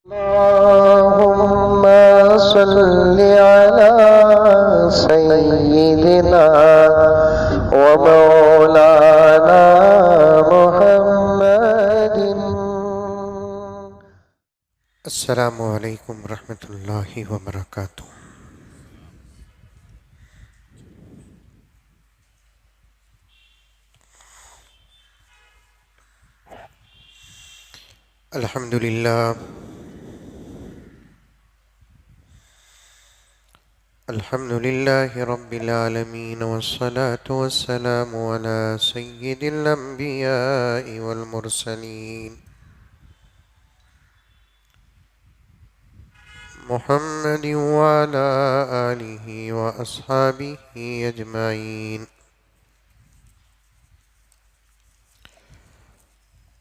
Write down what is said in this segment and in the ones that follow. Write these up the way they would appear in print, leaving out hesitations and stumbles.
अल्लाहुम्मा सल्लि अला सय्यिदिना व मौलाना मुहम्मदिन। अस्सलामु अलैकुम रहमतुल्लाहि व बरकातुहू। अल्हम्दुलिल्लाह अल्हम्दुलिल्लाहि रब्बिल आलमीन वस्सलातु वस्सलामु अला सय्यिदिल अंबियाइ वल मुरसलीन मुहम्मदिन व अला आलिहि व अस्हाबिहि अजमाइन।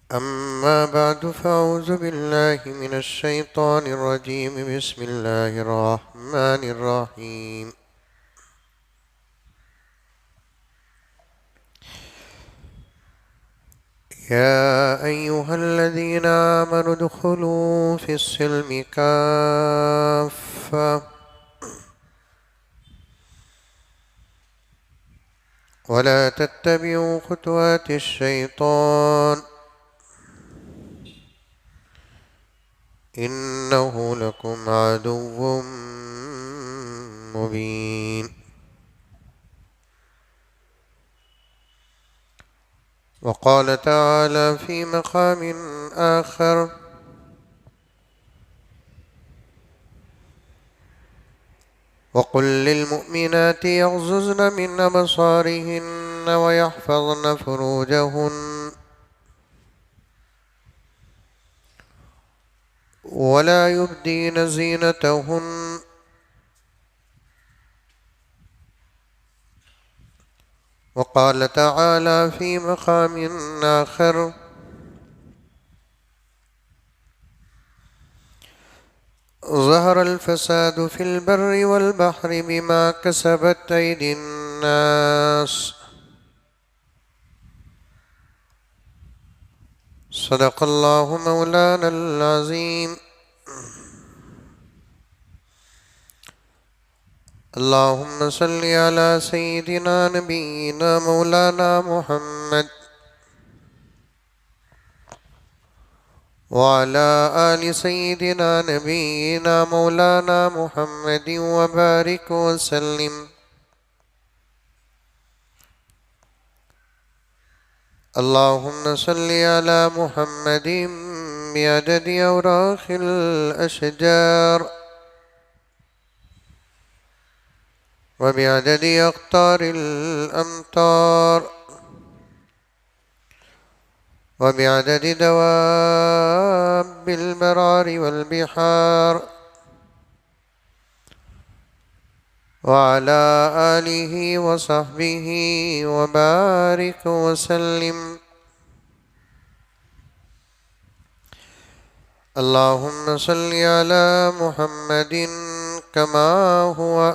अम्मा बअदु फ़अऊज़ु बिल्लाहि मिनश शैतानिर रजीम। बिस्मिल्लाहिर रहमानिर रहीम। या अय्युहल्लज़ीना आमनु उदख़ुलू फ़िस्सिल्मि काफ़्फ़ा वला तत्तबिऊ ख़ुतवातिश शैतान इन्नहु लकुम अदुव्वुम मुबीन। वक़ाल तआला फ़ी मक़ामिन आख़र वक़ुल लिल्मुअमिनाति यग़ज़ुज़न मिन अबसारिहिन्न वयहफ़ज़न फ़ुरूजहुन्न वला युब्दीन ज़ीनतहुन्न वक़ाल तआला फ़ी मक़ामिन आख़र ज़हरल फ़सादु फ़िल बर्रि वल बहरि बिमा कसबत अयदिन नास सदक़ल्लाहु मौलानल अज़ीम। अल्लाहुम्मा सल्लि अला सय्यिदिना नबिय्यिना मौलाना मुहम्मद व अला आलि सय्यिदिना नबिय्यिना मौलाना मुहम्मदिन व बारिक व सल्लिम। अल्लाहुम्मा सल्लि अला मुहम्मदिन बिअददि औराक़िल अशजार व बिअददि अक़तारिल अमतार व बिअददि दवाब्बिल बरारि वल बिहार व अला आलिहि व सहबिहि व बारिक व सल्लिम। अल्लाहुम्मा सल्लि अला मुहम्मदिन कमा हुवा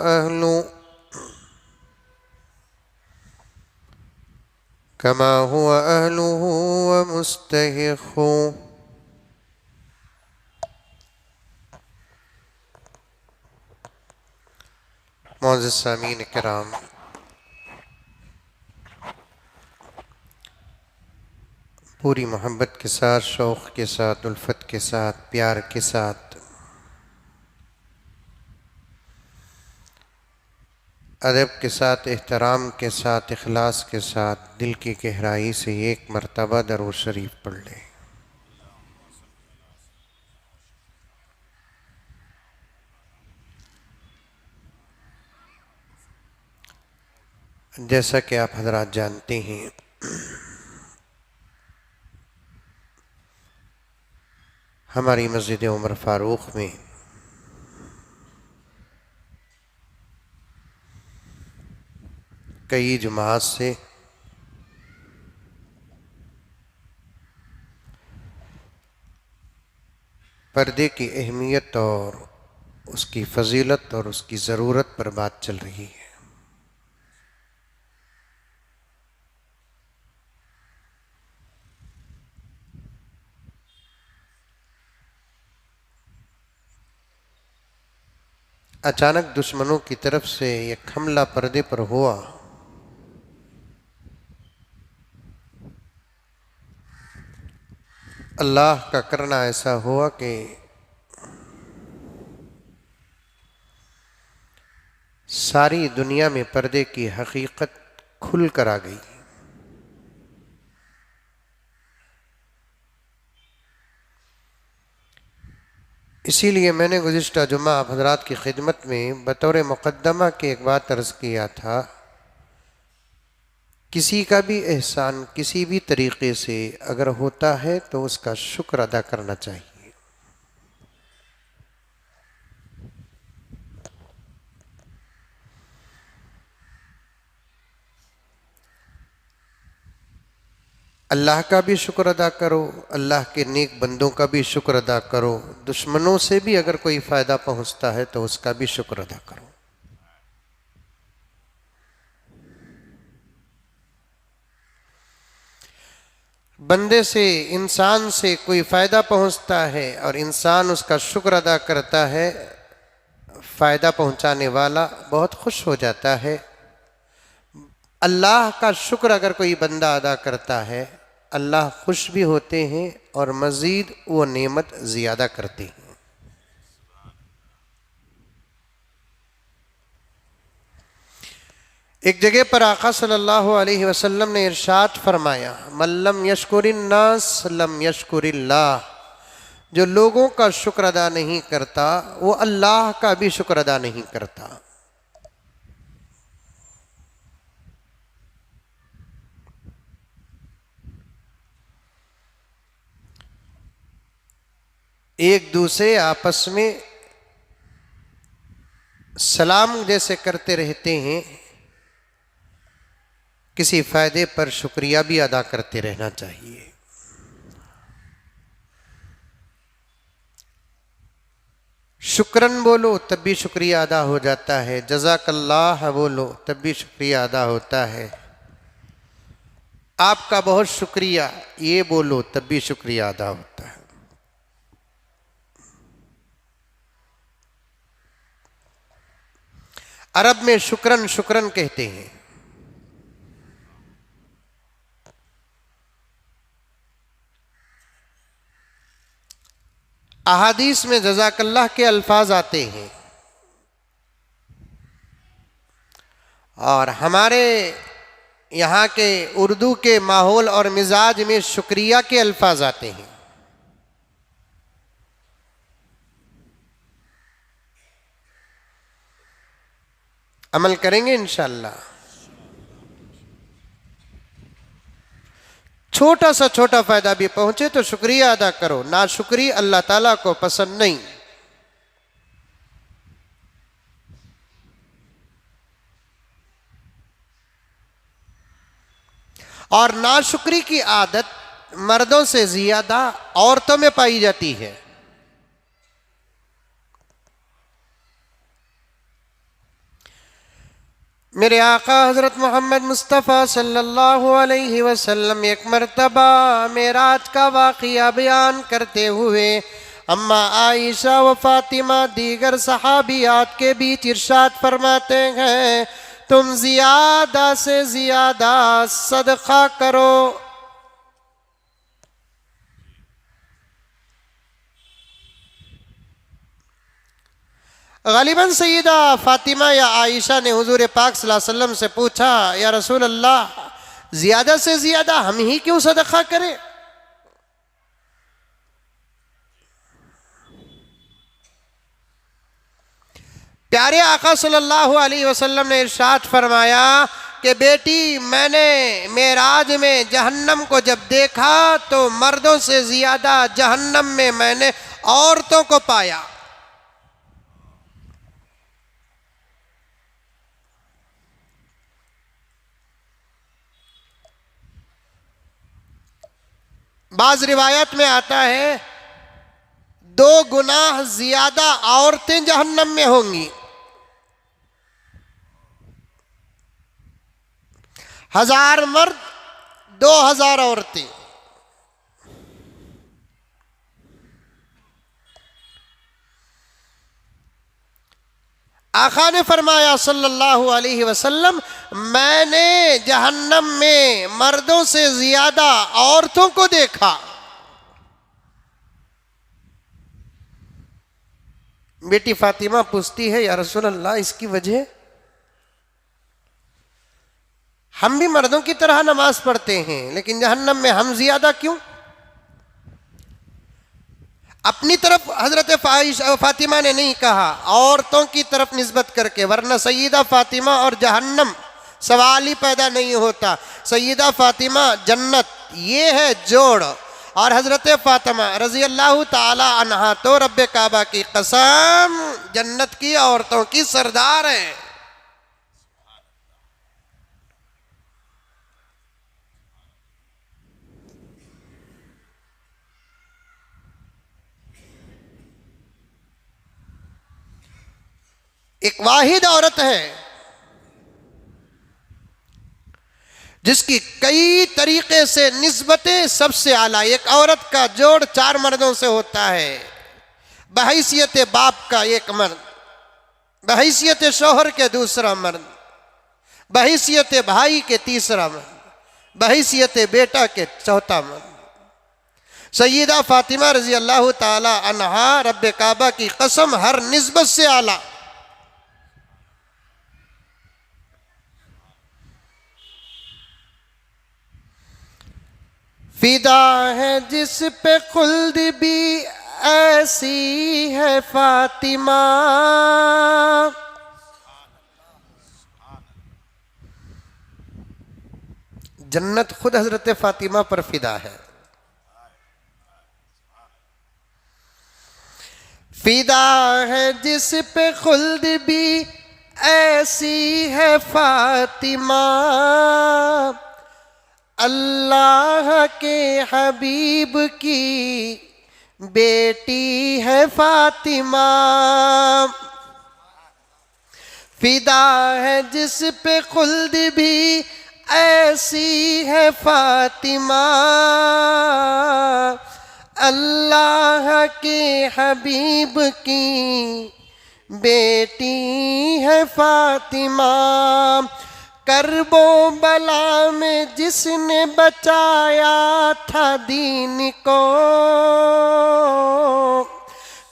अहलुहु व मुस्तहिक़्क़ुहु। मुअज़्ज़िज़ सामीन किराम, पूरी मोहब्बत के साथ, शौक़ के साथ, उल्फत के साथ, प्यार के साथ अदब के साथ, एहतराम के साथ, इखलास के साथ, दिल की गहराई से एक मरतबा दरूद शरीफ पढ़ लें। जैसा कि आप हज़रात जानते हैं, हमारी मस्जिद उमर फ़ारूक में कई जुमात से पर्दे की अहमियत और उसकी फ़जीलत और उसकी ज़रूरत पर बात चल रही है। अचानक दुश्मनों की तरफ से एक हमला पर्दे पर हुआ। अल्लाह का करना ऐसा हुआ कि सारी दुनिया में पर्दे की हकीकत खुल कर आ गई। इसीलिए मैंने गुज़िश्ता जुम्मा आप हज़रात की खिदमत में बतौर मुक़द्दमा की एक बात अर्ज़ किया था, किसी का भी एहसान किसी भी तरीक़े से अगर होता है तो उसका शुक्र अदा करना चाहिए। अल्लाह का भी शुक्र अदा करो, अल्लाह के नेक बंदों का भी शुक्र अदा करो, दुश्मनों से भी अगर कोई फ़ायदा पहुंचता है तो उसका भी शुक्र अदा करो। बंदे से इंसान से कोई फ़ायदा पहुंचता है और इंसान उसका शुक्र अदा करता है, फ़ायदा पहुंचाने वाला बहुत खुश हो जाता है। अल्लाह का शुक्र अगर कोई बंदा अदा करता है, अल्लाह खुश भी होते हैं और मज़ीद वो नेमत ज़ियादा करते हैं। एक जगह पर आका सल्लल्लाहु अलैहि वसल्लम ने इरशाद फरमाया, मल्लम यशकुरिन्नास लम यशकुरिल्लाह, जो लोगों का शुक्र अदा नहीं करता वो अल्लाह का भी शुक्र अदा नहीं करता। एक दूसरे आपस में सलाम जैसे करते रहते हैं, किसी फ़ायदे पर शुक्रिया भी अदा करते रहना चाहिए। शुक्रन बोलो तब भी शुक्रिया अदा हो जाता है, जज़ाकल्लाह बोलो तब भी शुक्रिया अदा होता है, आपका बहुत शुक्रिया ये बोलो तब भी शुक्रिया अदा होता है। अरब में शुक्रन शुक्रन कहते हैं। अहादीस में जज़ाकल्लाह के अल्फाज आते हैं और हमारे यहाँ के उर्दू के माहौल और मिजाज में शुक्रिया के अल्फाज आते हैं। अमल करेंगे इंशाअल्लाह। छोटा सा छोटा फायदा भी पहुंचे तो शुक्रिया अदा करो, ना शुक्री अल्लाह ताला को पसंद नहीं। और नाशुक्री की आदत मर्दों से ज्यादा औरतों में पाई जाती है। मेरे आका हजरत मोहम्मद मुस्तफ़ा सल्लल्लाहु अलैहि वसल्लम एक मर्तबा मेराज का वाक़िया बयान करते हुए अम्मा आयशा व फातिमा दीगर सहाबियात के बीच इरशाद फरमाते हैं, तुम ज़ियादा से ज़ियादा सदका करो। गालिबन सईदा फातिमा या आयशा ने हुजूर पाक सल्लल्लाहु अलैहि वसल्लम से पूछा, या रसूल अल्लाह, ज़्यादा से ज़्यादा हम ही क्यों सदका करें? प्यारे आका सल्लल्लाहु अलैहि वसल्लम ने इरशाद फरमाया कि बेटी, मैंने मेराज में जहन्नम को जब देखा तो मर्दों से ज़्यादा जहन्नम में मैंने औरतों को पाया। बाज़ रिवायत में आता है 2 गुनाह ज्यादा औरतें जहन्नम में होंगी, 1000 मर्द 2000 औरतें। आका ने फरमाया सल्लल्लाहु अलैहि वसल्लम, मैंने जहन्नम में मर्दों से ज्यादा औरतों को देखा। बेटी फातिमा पूछती है, या रसूल अल्लाह, इसकी वजह? हम भी मर्दों की तरह नमाज पढ़ते हैं, लेकिन जहन्नम में हम ज्यादा क्यों? अपनी तरफ हजरत फातिमा ने नहीं कहा, औरतों की तरफ निस्बत करके, वरना सैयदा फातिमा और जहन्नम सवाल ही पैदा नहीं होता। सैयदा फातिमा जन्नत, ये है जोड़, और हजरत फातिमा रजी अल्लाह ताला अन्हा तो रब्बे काबा की कसम जन्नत की औरतों की सरदार है। एक वाहिद औरत है जिसकी कई तरीके से निस्बतें सबसे आला। एक औरत का जोड़ 4 मर्दों से होता है। बहैसियत बाप का एक मर्द, बहैसियत शौहर के दूसरा मर्द, बहैसियत भाई के तीसरा मर्द, बहैसियत बेटा के चौथा मर्द। सैयदा फातिमा रजी अल्लाह ताला अन्हा रब्बे काबा की कसम हर निस्बत से आला। फिदा है जिस पे खुल्द भी ऐसी है फातिमा। जन्नत खुद हजरत फातिमा पर फिदा है। फिदा है जिस पे खुल्द भी ऐसी है फातिमा। अल्लाह के हबीब की बेटी है फातिमा। फिदा है जिस पे खुल्द भी ऐसी है फातिमा। अल्लाह के हबीब की बेटी है फातिमा। करबो बला में जिसने बचाया था दीन को।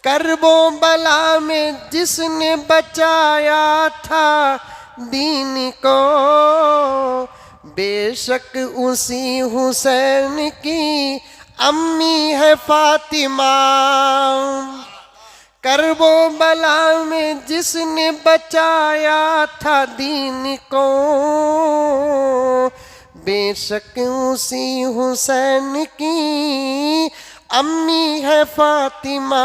करबो बला में जिसने बचाया था दीन को। बेशक उसी हुसैन की अम्मी है फातिमा। करबो बला में जिसने बचाया था दीन को। बेशक उसी हुसैन की अम्मी है फातिमा।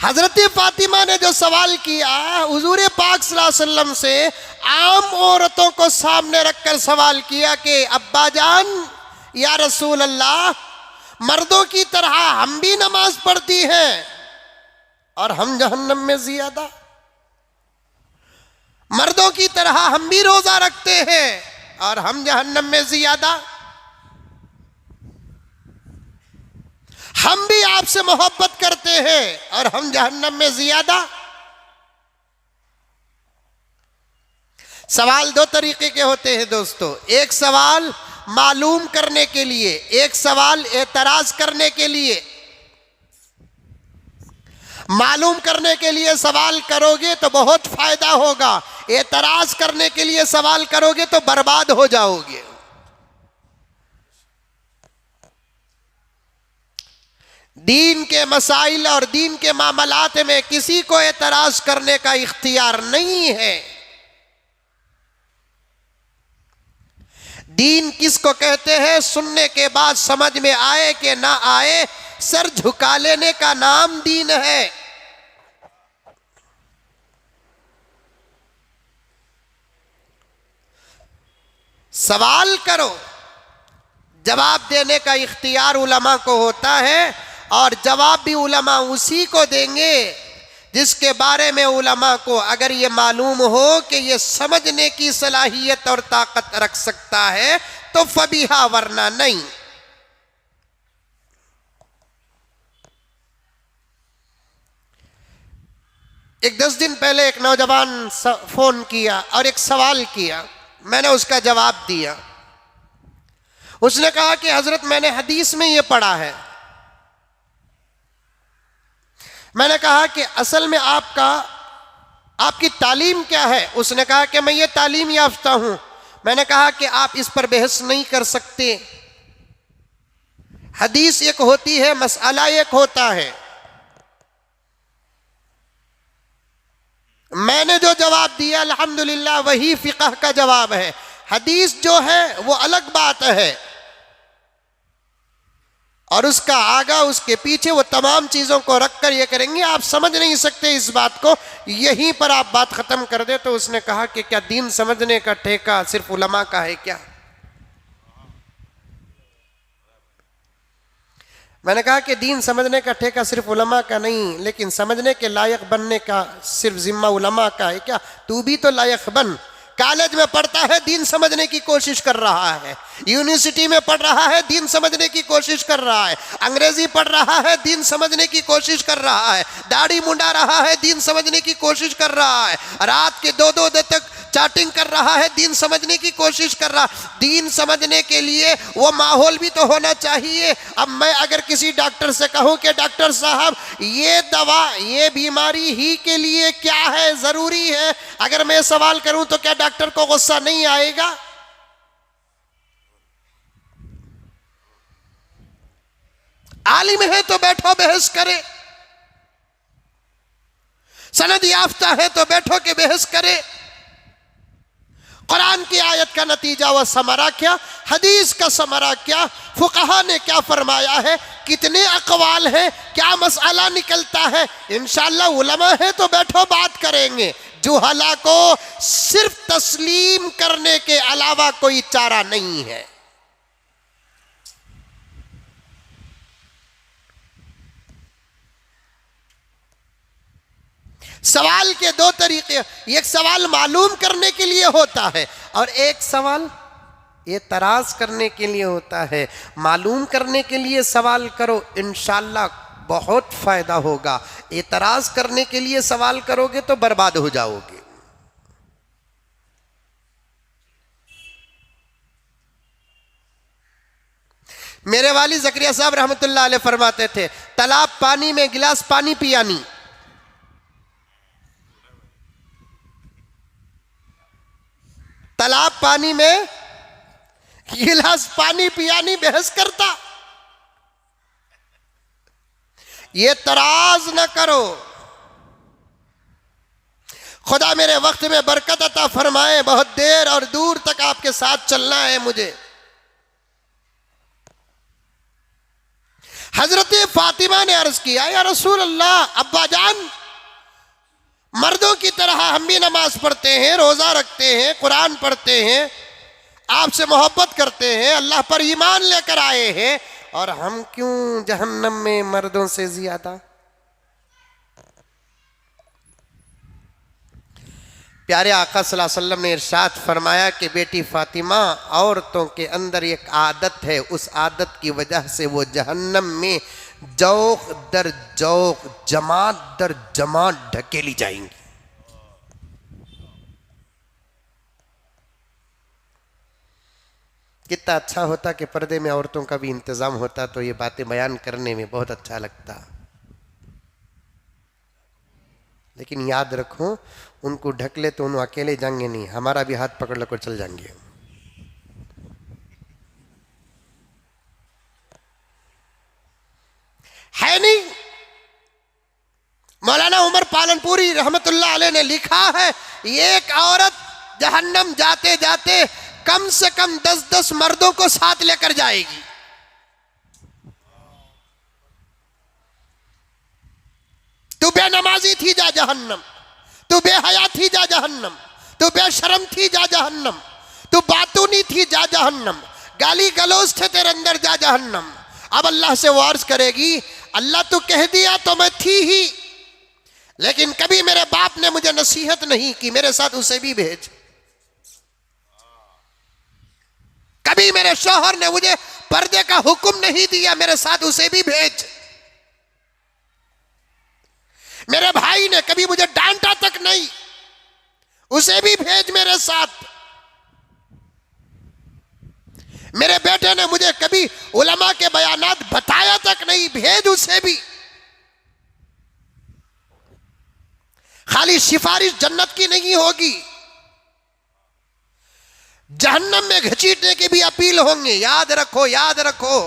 हजरत फातिमा ने जो सवाल किया हुजूर पाक सल्लल्लाहु अलैहि वसल्लम से, आम औरतों को सामने रखकर सवाल किया कि अब्बा जान, या रसूल अल्लाह, मर्दों की तरह हम भी नमाज पढ़ती हैं और हम जहन्नम में ज्यादा। मर्दों की तरह हम भी रोजा रखते हैं और हम जहन्नम में ज्यादा। हम भी आपसे मोहब्बत करते हैं और हम जहन्नम में ज्यादा। सवाल 2 तरीके के होते हैं दोस्तों। एक सवाल मालूम करने के लिए, एक सवाल एतराज करने के लिए। मालूम करने के लिए सवाल करोगे तो बहुत फायदा होगा, एतराज करने के लिए सवाल करोगे तो बर्बाद हो जाओगे। दीन के मसाइल और दीन के मामलात में किसी को एतराज करने का इख्तियार नहीं है। दीन किसको कहते हैं? सुनने के बाद समझ में आए कि ना आए, सर झुका लेने का नाम दीन है। सवाल करो, जवाब देने का इख्तियार उलमा को होता है, और जवाब भी उलमा उसी को देंगे जिसके बारे में उलमा को अगर ये मालूम हो कि ये समझने की सलाहियत और ताकत रख सकता है तो फबीहा, वरना नहीं। एक 10 दिन पहले एक नौजवान फोन किया और एक सवाल किया, मैंने उसका जवाब दिया। उसने कहा कि हजरत मैंने हदीस में ये पढ़ा है। मैंने कहा कि असल में आपकी तालीम क्या है? उसने कहा कि मैं ये तालीम याफ्ता हूं। मैंने कहा कि आप इस पर बहस नहीं कर सकते। हदीस एक होती है, मसला एक होता है। मैंने जो जवाब दिया अल्हम्दुलिल्लाह वही फिक़ह का जवाब है। हदीस जो है वो अलग बात है, और उसका आगा उसके पीछे वो तमाम चीज़ों को रखकर ये करेंगे, आप समझ नहीं सकते इस बात को, यहीं पर आप बात ख़त्म कर दे। तो उसने कहा कि क्या दीन समझने का ठेका सिर्फ उलमा का है क्या? मैंने कहा कि दीन समझने का ठेका सिर्फ उलमा का नहीं, लेकिन समझने के लायक बनने का सिर्फ जिम्मा उलमा का है क्या? तू भी तो लायक बन। कॉलेज में पढ़ता है, दीन समझने की कोशिश कर रहा है। यूनिवर्सिटी में पढ़ रहा है, दीन समझने की कोशिश कर रहा है। अंग्रेजी पढ़ रहा है, दीन समझने की कोशिश कर रहा है। दाढ़ी मुंडा रहा है, दीन समझने की कोशिश कर रहा है। रात के 2-2 बजे तक चैटिंग कर रहा है, दीन समझने की कोशिश कर रहा। दीन समझने के लिए वो माहौल भी तो होना चाहिए। अब मैं अगर किसी डॉक्टर से कहूं कि डॉक्टर साहब ये दवा ये बीमारी ही के लिए क्या है, जरूरी है, अगर मैं सवाल करूं तो क्या डॉक्टर को गुस्सा नहीं आएगा? आलिम है तो बैठो बहस करे, सनद याफ्ता है तो बैठो के बहस करे। कुरान की आयत का नतीजा व समरा क्या, हदीस का समरा क्या, फुकहा ने क्या फरमाया है, कितने अकवाल हैं, क्या मसला निकलता है। इंशाअल्लाह उलमा है तो बैठो बात करेंगे। जुहला को सिर्फ तस्लीम करने के अलावा कोई चारा नहीं है। सवाल के 2 तरीके, एक सवाल मालूम करने के लिए होता है और एक सवाल एतराज करने के लिए होता है। मालूम करने के लिए सवाल करो, इंशाअल्लाह बहुत फायदा होगा। एतराज करने के लिए सवाल करोगे तो बर्बाद हो जाओगे। मेरे वाली ज़करिया साहब रहमतुल्लाह अलैह फरमाते थे, तालाब पानी में गिलास पानी पियानी। तालाब पानी में गिलास पानी पियानी बहस करता। ये तराज न करो। खुदा मेरे वक्त में बरकत अता फरमाए, बहुत देर और दूर तक आपके साथ चलना है मुझे। हजरत फातिमा ने अर्ज किया, या रसूल अल्लाह, अब्बा जान, मर्दों की तरह हम भी नमाज पढ़ते हैं, रोजा रखते हैं, कुरान पढ़ते हैं, आपसे मोहब्बत करते हैं, अल्लाह पर ईमान लेकर आए हैं, और हम क्यों जहन्नम में मर्दों से ज्यादा? प्यारे आका सल्लल्लाहु अलैहि वसल्लम ने इरशाद फरमाया कि बेटी फातिमा, औरतों के अंदर एक आदत है, उस आदत की वजह से वो जहन्नम में जौक दर जौक, जमात दर जमात ढकेली जाएंगी। कितना अच्छा होता कि पर्दे में औरतों का भी इंतजाम होता, तो ये बातें बयान करने में बहुत अच्छा लगता। लेकिन याद रखो, उनको ढक ले तो उन अकेले जाएंगे नहीं, हमारा भी हाथ पकड़ लेकर चल जाएंगे। है नहीं? मौलाना उमर पालनपुरी रहमतुल्लाह अलैह ने लिखा है, एक औरत जहन्नम जाते जाते कम से कम 10-10 मर्दों को साथ लेकर जाएगी। तू बेनमाजी थी, जा जहन्नम। तू बेहया थी, जा जहन्नम। तू बेशरम थी, जा जहन्नम। तू बातूनी थी, जा जहन्नम। गाली गलौज थे तेरे अंदर, जा जहन्नम। अब अल्लाह से वो अर्ज करेगी, अल्लाह तू कह दिया तो मैं थी ही, लेकिन कभी मेरे बाप ने मुझे नसीहत नहीं की, मेरे साथ उसे भी भेज। कभी मेरे शौहर ने मुझे पर्दे का हुक्म नहीं दिया, मेरे साथ उसे भी भेज। मेरे भाई ने कभी मुझे डांटा तक नहीं, उसे भी भेज मेरे साथ। मेरे बेटे ने मुझे कभी उलमा के बयानात बताया तक नहीं, भेज उसे भी। खाली सिफारिश जन्नत की नहीं होगी, जहन्नम में घसीटने की भी अपील होंगे। याद रखो, याद रखो।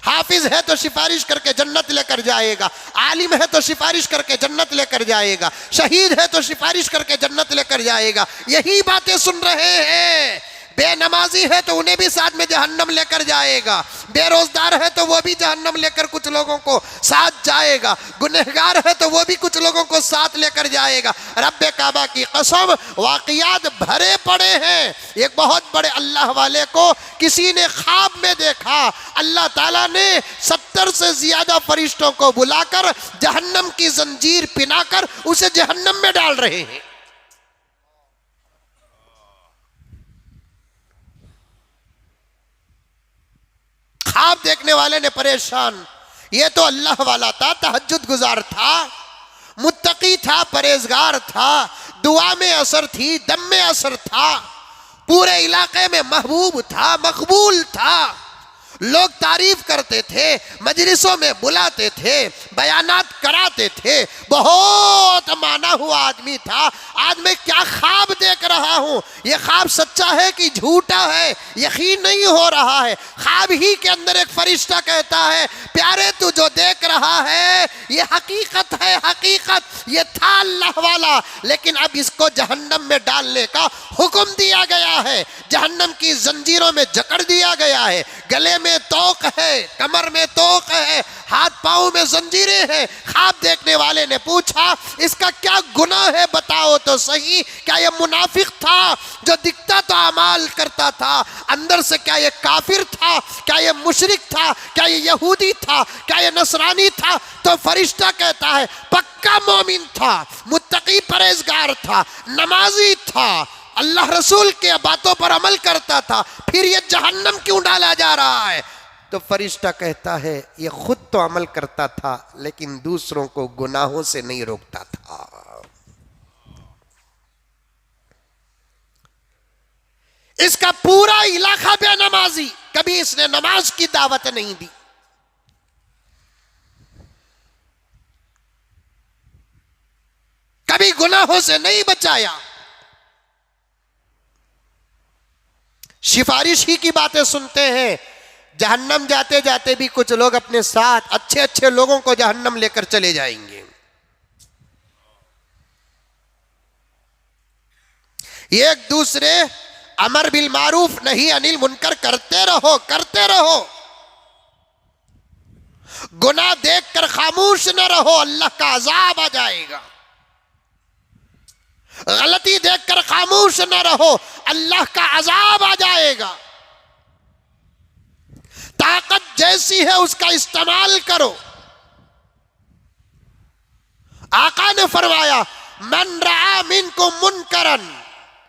हाफिज है तो सिफारिश करके जन्नत लेकर जाएगा, आलिम है तो सिफारिश करके जन्नत लेकर जाएगा, शहीद है तो सिफारिश करके जन्नत लेकर जाएगा। यही बातें सुन रहे हैं। बेनमाजी है तो उन्हें भी साथ में जहन्नम लेकर जाएगा, बेरोजगार है तो वो भी जहन्नम लेकर कुछ लोगों को साथ जाएगा, गुनहगार है तो वो भी कुछ लोगों को साथ लेकर जाएगा। रब्बे काबा की कसम, वाक़ियात भरे पड़े हैं। एक बहुत बड़े अल्लाह वाले को किसी ने ख्वाब में देखा, अल्लाह ताला ने 70 से ज्यादा फरिश्तों को बुलाकर जहन्नम की जंजीर पिनाकर उसे जहन्नम में डाल रहे हैं। ख्वाब देखने वाले ने परेशान। ये तो अल्लाह वाला था, तहज्जुद गुजार था, मुत्तकी था, परहेजगार था, दुआ में असर थी, दम में असर था, पूरे इलाके में महबूब था, मकबूल था, लोग तारीफ करते थे, मजलिसों में बुलाते थे, बयानात कराते थे, बहुत माना हुआ आदमी था। आज मैं क्या ख्वाब देख रहा हूँ, ये ख्वाब सच्चा है कि झूठा है यकीन नहीं हो रहा है। ख्वाब ही के अंदर एक फरिश्ता कहता है, प्यारे तू जो देख रहा है ये हकीकत है, हकीकत। ये था अल्लाह वाला, लेकिन अब इसको जहन्नम में डालने का हुक्म दिया गया है, जहन्नम की जंजीरों में जकड़ दिया गया है। गले में तोक है, कमर में तोक है, हाथ पांव में जंजीरें हैं। ख्वाब देखने वाले ने पूछा, इसका क्या गुनाह है बताओ तो सही। क्या ये मुनाफिक था जो दिखता तो अमाल करता था, अंदर से क्या ये काफिर था, क्या ये मुशरिक था, क्या ये यहूदी था, क्या ये नसरानी था? तो फरिश्ता कहता है पक्का मोमिन था, मुत्तकी परहेजगार था, नमाजी था, अल्लाह रसूल के बातों पर अमल करता था, फिर ये जहन्नम क्यों डाला जा रहा है? तो फरिश्ता कहता है ये खुद तो अमल करता था लेकिन दूसरों को गुनाहों से नहीं रोकता था। इसका पूरा इलाका बेनमाजी, कभी इसने नमाज की दावत नहीं दी, कभी गुनाहों से नहीं बचाया, सिफारिश ही की बातें सुनते हैं। जहन्नम जाते जाते भी कुछ लोग अपने साथ अच्छे अच्छे लोगों को जहन्नम लेकर चले जाएंगे। एक दूसरे अमर बिल मारूफ नहीं अनिल मुनकर करते रहो, करते रहो। गुनाह देखकर खामोश न रहो, अल्लाह का अजाब आ जाएगा। गलती देखकर खामोश न रहो, अल्लाह का अजाब आ जाएगा। ताकत जैसी है उसका इस्तेमाल करो। आका ने फरमाया, मन रआ मिनकुम मुनकरन,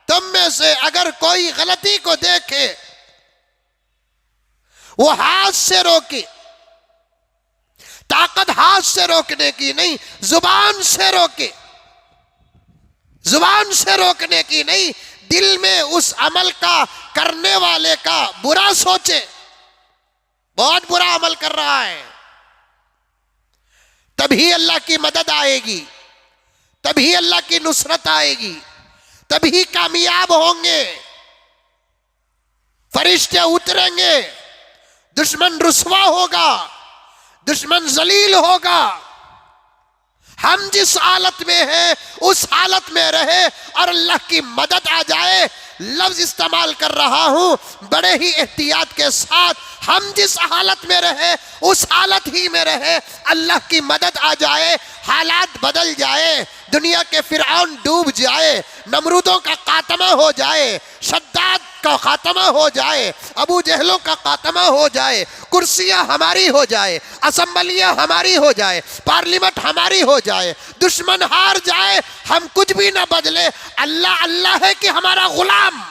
तुम में से अगर कोई गलती को देखे वो हाथ से रोके। ताकत हाथ से रोकने की नहीं, जुबान से रोके, जुबान से रोकने की नहीं, दिल में उस अमल का करने वाले का बुरा सोचे, बहुत बुरा अमल कर रहा है, तभी अल्लाह की मदद आएगी, तभी अल्लाह की नुसरत आएगी, तभी कामयाब होंगे, फरिश्ते उतरेंगे, दुश्मन रुसवा होगा, दुश्मन जलील होगा। हम जिस हालत में हैं उस हालत में रहे और अल्लाह की मदद आ जाए। लफ्ज इस्तेमाल कर रहा हूं बड़े ही एहतियात के साथ, हम जिस हालत में रहे उस हालत ही में रहे, अल्लाह की मदद आ जाए, हालात बदल जाए, दुनिया के फिरौन डूब जाए, नमरूदों का खात्मा हो जाए, शद्दाद का खात्मा हो जाए, अबू जहलों का खात्मा हो जाए, कुर्सियां हमारी हो जाए, असम्बलियां हमारी हो जाए, पार्लियामेंट हमारी हो जाए, दुश्मन हार जाए, हम कुछ भी ना बदले, अल्लाह अल्लाह है कि हमारा गुलाम।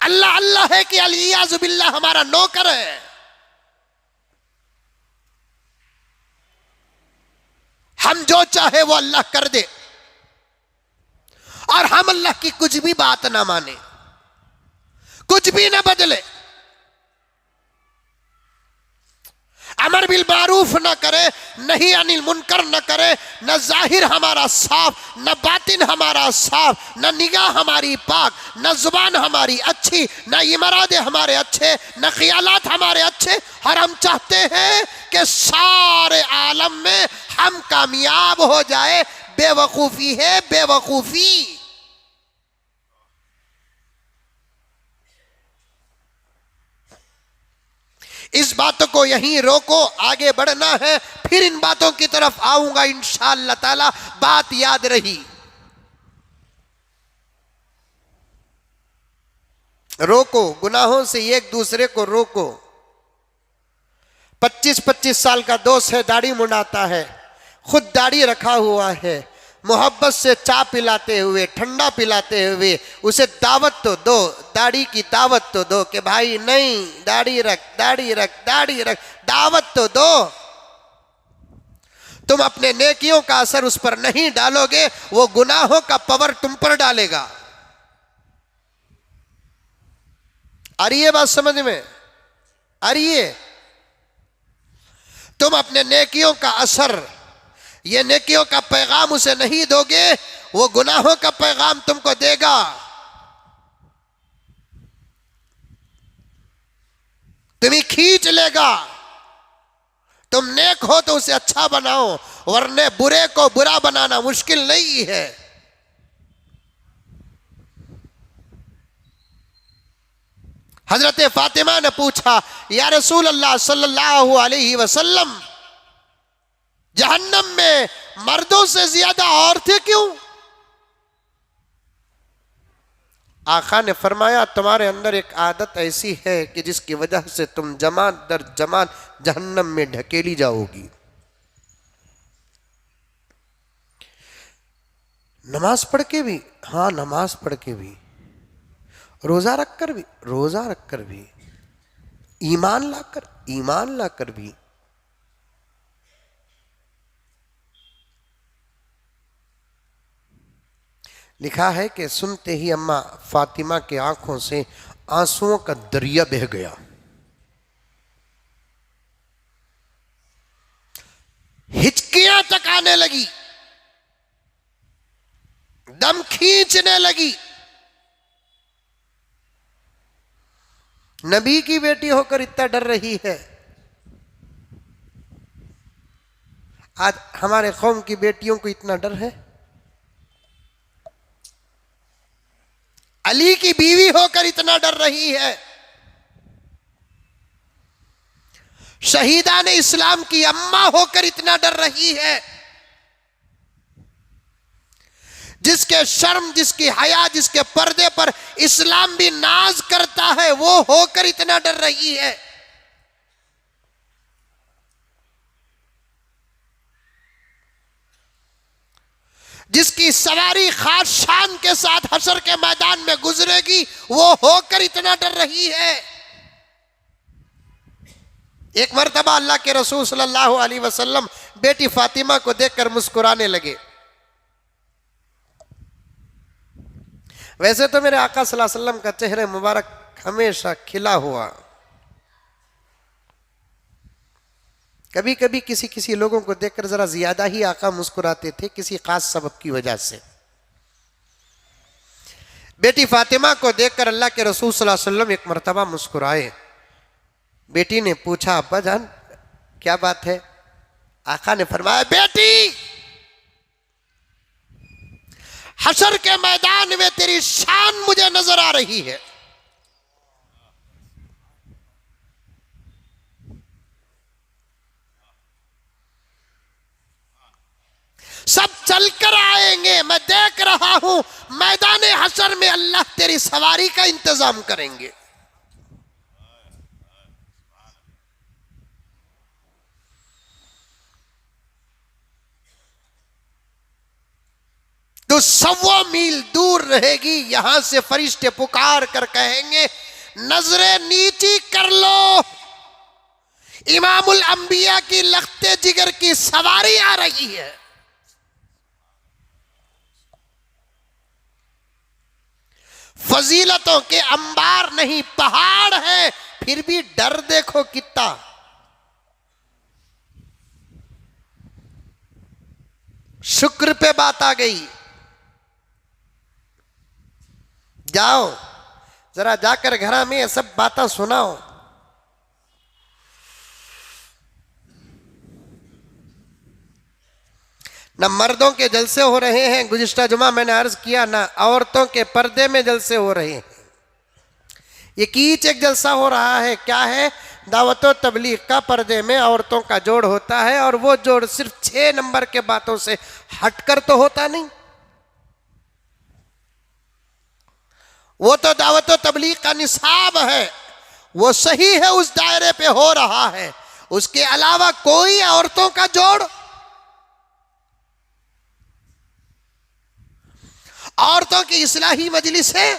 अल्लाह अल्लाह है कि अलियाज़ु बिल्लाह हमारा नौकर है। हम जो चाहे वो अल्लाह कर दे और हम अल्लाह की कुछ भी बात ना माने, कुछ भी ना बदले, अमर बिल मारूफ न करे, नहीं अनिल मुनकर न करे, न जाहिर हमारा साफ, न बातिन हमारा साफ, न निगाह हमारी पाक, न जुबान हमारी अच्छी, न इमरादे हमारे अच्छे, न ख्यालात हमारे अच्छे। और हम चाहते हैं कि सारे आलम में हम कामयाब हो जाए। बेवकूफी है बेवकूफी। इस बातों को यहीं रोको, आगे बढ़ना है, फिर इन बातों की तरफ आऊंगा इंशाअल्लाह ताला। बात याद रही, रोको, गुनाहों से एक दूसरे को रोको। 25-25 साल का दोस्त है, दाढ़ी मुंडाता है, खुद दाढ़ी रखा हुआ है, मोहब्बत से चाय पिलाते हुए, ठंडा पिलाते हुए उसे दावत तो दो, दाढ़ी की दावत तो दो कि भाई नहीं, दाढ़ी रख, दाढ़ी रख, दाढ़ी रख, दावत तो दो। तुम अपने नेकियों का असर उस पर नहीं डालोगे, वो गुनाहों का पवर तुम पर डालेगा। आ रही है बात समझ में? आ रही है? तुम अपने नेकियों का असर, ये नेकियों का पैगाम उसे नहीं दोगे, वो गुनाहों का पैगाम तुमको देगा। तुम्हें खींच लेगा। तुम नेक हो तो उसे अच्छा बनाओ, वरने बुरे को बुरा बनाना मुश्किल नहीं है। हजरत फातिमा ने पूछा, या रसूल अल्लाह सल्लल्लाहु अलैहि वसल्लम, जहन्नम में मर्दों से ज्यादा औरतें क्यों? आका ने फरमाया, तुम्हारे अंदर एक आदत ऐसी है कि जिसकी वजह से तुम जमात दर जमात जहन्नम में ढकेली जाओगी। नमाज पढ़ के भी, हाँ नमाज पढ़ के भी, रोजा रखकर भी, रोजा रखकर भी, ईमान लाकर भी। लिखा है कि सुनते ही अम्मा फातिमा की आंखों से आंसुओं का दरिया बह गया। हिचकियां तक आने लगी, दम खींचने लगी। नबी की बेटी होकर इतना डर रही है। आज हमारे कौम की बेटियों को इतना डर है। अली की बीवी होकर इतना डर रही है। शहीदान इस्लाम की अम्मा होकर इतना डर रही है। जिसके शर्म, जिसकी हया, जिसके पर्दे पर इस्लाम भी नाज करता है, वो होकर इतना डर रही है। जिसकी सवारी खास शान के साथ हशर के मैदान में गुजरेगी, वो होकर इतना डर रही है। एक मर्तबा अल्लाह के रसूल सल्लल्लाहु अलैहि वसल्लम बेटी फातिमा को देखकर मुस्कुराने लगे। वैसे तो मेरे आका सल्लल्लाहु अलैहि वसल्लम का चेहरा मुबारक हमेशा खिला हुआ, कभी कभी किसी किसी लोगों को देखकर जरा ज्यादा ही आका मुस्कुराते थे, किसी खास सबब की वजह से। बेटी फातिमा को देखकर अल्लाह के रसूल सल्लल्लाहु अलैहि वसल्लम एक मर्तबा मुस्कुराए। बेटी ने पूछा, अब्बा जान क्या बात है? आका ने फरमाया, बेटी हशर के मैदान में तेरी शान मुझे नजर आ रही है। सब चलकर आएंगे, मैं देख रहा हूं, मैदान हशर में अल्लाह तेरी सवारी का इंतजाम करेंगे। तो 100 मील दूर रहेगी, यहां से फरिश्ते पुकार कर कहेंगे, नजरें नीची कर लो, इमामुल अंबिया की लख्ते जिगर की सवारी आ रही है। फजीलतों के अंबार नहीं पहाड़ है, फिर भी डर देखो कितना। शुक्र पे बात आ गई। जाओ जरा जाकर घर में सब बातें सुनाओ। न मर्दों के जलसे हो रहे हैं, गुज़िश्ता जुमा मैंने अर्ज किया, ना औरतों के पर्दे में जलसे हो रहे हैं। ये कीच एक जलसा हो रहा है। क्या है? दावतो तबलीग का पर्दे में औरतों का जोड़ होता है, और वो जोड़ सिर्फ 6 नंबर के बातों से हटकर तो होता नहीं। वो तो दावतो तबलीग का निसाब है, वो सही है, उस दायरे पे हो रहा है। उसके अलावा कोई औरतों का जोड़, औरतों की इस्लाही मजलिस है,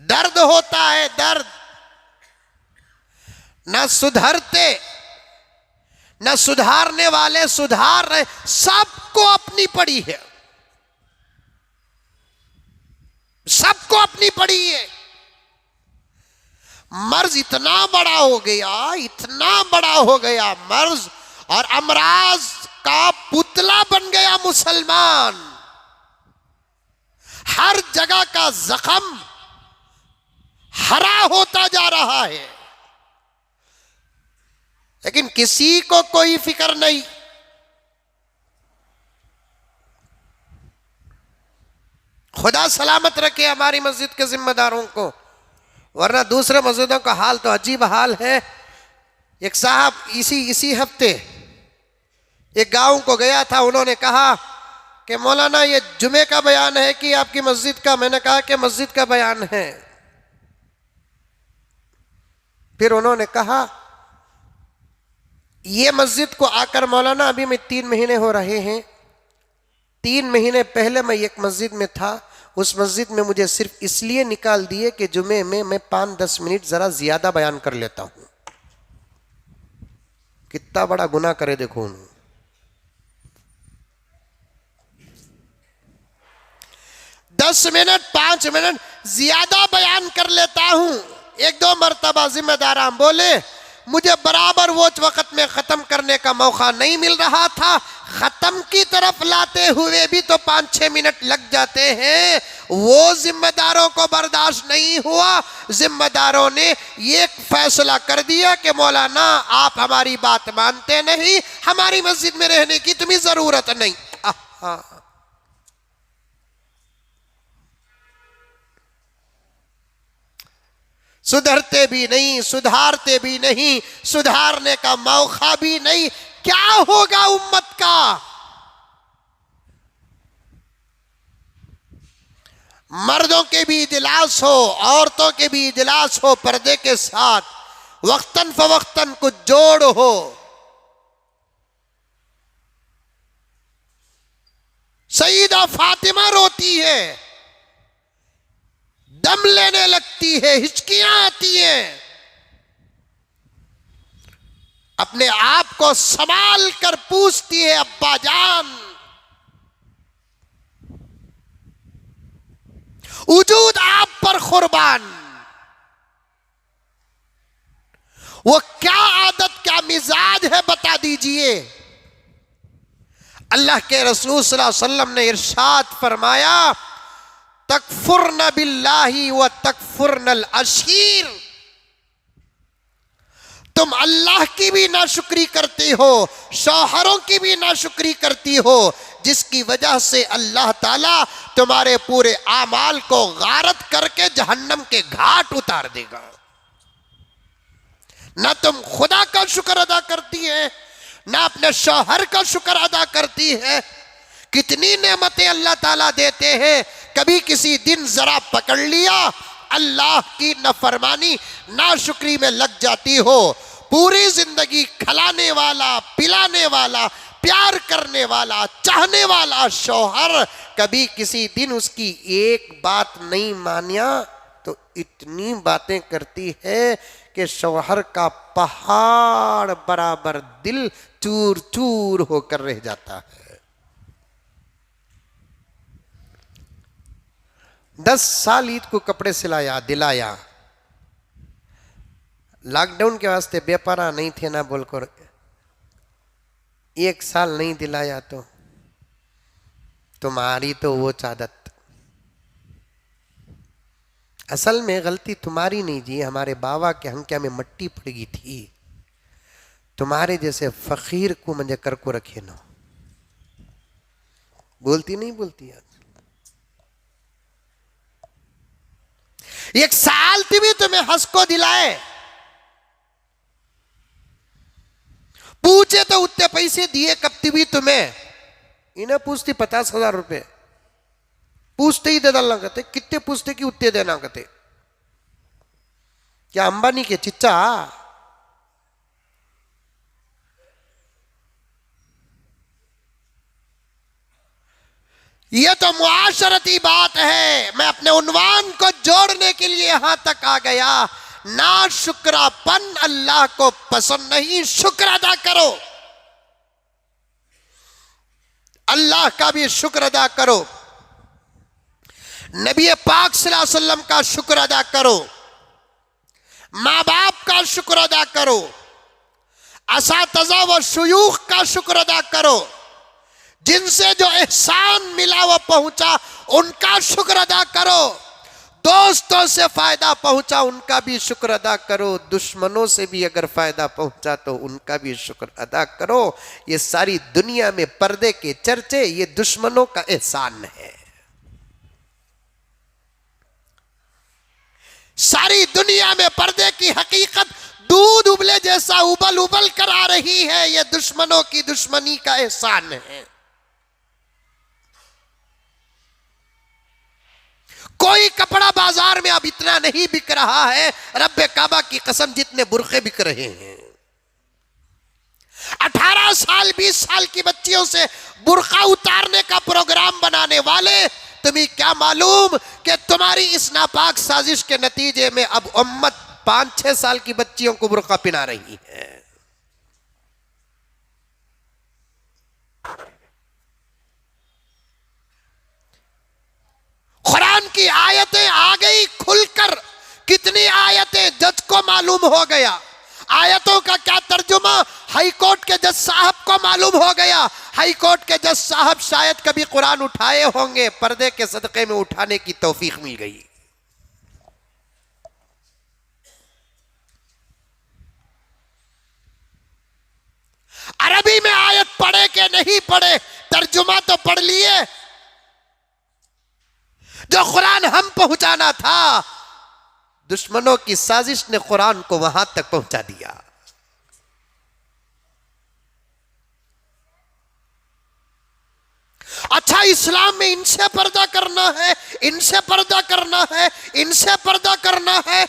दर्द होता है, दर्द। न सुधरते, न सुधारने वाले सुधार रहे, सबको अपनी पड़ी है, सबको अपनी पड़ी है। मर्ज इतना बड़ा हो गया, इतना बड़ा हो गया मर्ज, और अमराज का पुतला बन गया मुसलमान। हर जगह का जख्म हरा होता जा रहा है, लेकिन किसी को कोई फिक्र नहीं। खुदा सलामत रखे हमारी मस्जिद के जिम्मेदारों को, वरना दूसरे मस्जिदों का हाल तो अजीब हाल है। एक साहब इसी हफ्ते एक गांव को गया था, उन्होंने कहा कि मौलाना ये जुमे का बयान है कि आपकी मस्जिद का? मैंने कहा कि मस्जिद का बयान है। फिर उन्होंने कहा ये मस्जिद को आकर मौलाना अभी मैं 3 महीने हो रहे हैं, 3 महीने पहले मैं एक मस्जिद में था, उस मस्जिद में मुझे सिर्फ इसलिए निकाल दिए कि जुमे में मैं 5-10 मिनट जरा ज्यादा बयान कर लेता हूं। कितना बड़ा गुनाह करे देखो उन्होंने। 10 मिनट 5 मिनट ज्यादा बयान कर लेता हूं। 1-2 मरतबा जिम्मेदार बोले मुझे बराबर वो वक्त में खत्म करने का मौका नहीं मिल रहा था, खत्म की तरफ लाते हुए भी तो 5-6 मिनट लग जाते हैं। वो जिम्मेदारों को बर्दाश्त नहीं हुआ, जिम्मेदारों ने ये फैसला कर दिया कि मौलाना आप हमारी बात मानते नहीं, हमारी मस्जिद में रहने की तुम्हें जरूरत नहीं। सुधरते भी नहीं, सुधारते भी नहीं, सुधारने का मौका भी नहीं। क्या होगा उम्मत का? मर्दों के भी इजलास हो, औरतों के भी इजलास हो, पर्दे के साथ, वक्तन फवक्तन कुछ जोड़ हो। सईदा फातिमा रोती है, दम लेने लगती है, हिचकियां आती हैं, अपने आप को संभाल कर पूछती है अब्बा जान, वजूद आप पर कुर्बान, वो क्या आदत क्या मिजाज है बता दीजिए। अल्लाह के रसूल सल्लल्लाहु अलैहि वसल्लम ने इरशाद फरमाया तकफुरन बिल्लाही व तकफुरनल अशीर, तुम अल्लाह की भी नाशुक्री करती हो, शौहरों की भी नाशुक्री करती हो, जिसकी वजह से अल्लाह ताला तुम्हारे पूरे आमाल को गारत करके जहन्नम के घाट उतार देगा। ना तुम खुदा का शुक्र अदा करती है, ना अपने शौहर का शुक्र अदा करती है। कितनी नेमतें अल्लाह ताला देते हैं, कभी किसी दिन जरा पकड़ लिया, अल्लाह की नफरमानी नाशुक्री में लग जाती हो, पूरी जिंदगी खिलाने वाला, पिलाने वाला, प्यार करने वाला, चाहने वाला शौहर कभी किसी दिन उसकी एक बात नहीं मानिया तो इतनी बातें करती है कि शौहर का पहाड़ बराबर दिल चूर चूर होकर रह जाता है। 10 साल ईद को कपड़े सिलाया दिलाया, लॉकडाउन के वास्ते बेपरा नहीं थे ना बोलकर 1 साल नहीं दिलाया तो तुम्हारी तो वो आदत। असल में गलती तुम्हारी नहीं जी, हमारे बाबा के हंक्या में मट्टी पड़ गई थी। तुम्हारे जैसे फकीर को मुझे कर को रखे ना। बोलती नहीं बोलती आज 1 साल भी तुम्हें हंस को दिलाए, पूछे तो उतने पैसे दिए कब भी तुम्हें, इन्हें पूछती 50,000 रुपए पूछते ही दे डालना कहते, कितने पूछते कि उतने देना कहते। क्या अंबानी के चिच्चा? यह तो मुआशरती बात है। मैं अपने उन्वान को जोड़ने के लिए यहां तक आ गया। ना शुक्रापन अल्लाह को पसंद नहीं, शुक्र अदा करो, अल्लाह का भी शुक्र अदा करो, नबी पाक सल्लल्लाहु अलैहि वसल्लम का शुक्र अदा करो, माँ बाप का शुक्र अदा करो, असातिज़ा व शुयूख का शुक्र अदा करो, जिनसे जो एहसान मिला वो पहुंचा उनका शुक्र अदा करो, दोस्तों से फायदा पहुंचा उनका भी शुक्र अदा करो, दुश्मनों से भी अगर फायदा पहुंचा तो उनका भी शुक्र अदा करो। ये सारी दुनिया में पर्दे के चर्चे ये दुश्मनों का एहसान है। सारी दुनिया में पर्दे की हकीकत दूध उबले जैसा उबल उबल कर आ रही है, ये दुश्मनों की दुश्मनी का एहसान है। कोई कपड़ा बाजार में अब इतना नहीं बिक रहा है, रब्बे काबा की कसम, जितने बुरखे बिक रहे हैं। 18 साल 20 साल की बच्चियों से बुरखा उतारने का प्रोग्राम बनाने वाले, तुम्हें क्या मालूम कि तुम्हारी इस नापाक साजिश के नतीजे में अब उम्मत 5-6 साल की बच्चियों को बुरखा पिना रही है। कुरान की आयतें आ गई खुलकर, कितनी आयतें जज को मालूम हो गया, आयतों का क्या तर्जुमा हाई कोर्ट के जज साहब को मालूम हो गया। हाई कोर्ट के जज साहब शायद कभी कुरान उठाए होंगे, पर्दे के सदक़े में उठाने की तौफीक मिल गई। अरबी में आयत पढ़े के नहीं पढ़े, तर्जुमा तो पढ़ लिए। जो कुरान हम पहुंचाना था, दुश्मनों की साजिश ने कुरान को वहां तक पहुंचा दिया। अच्छा, इस्लाम में इनसे पर्दा करना है, इनसे पर्दा करना है, इनसे पर्दा करना है।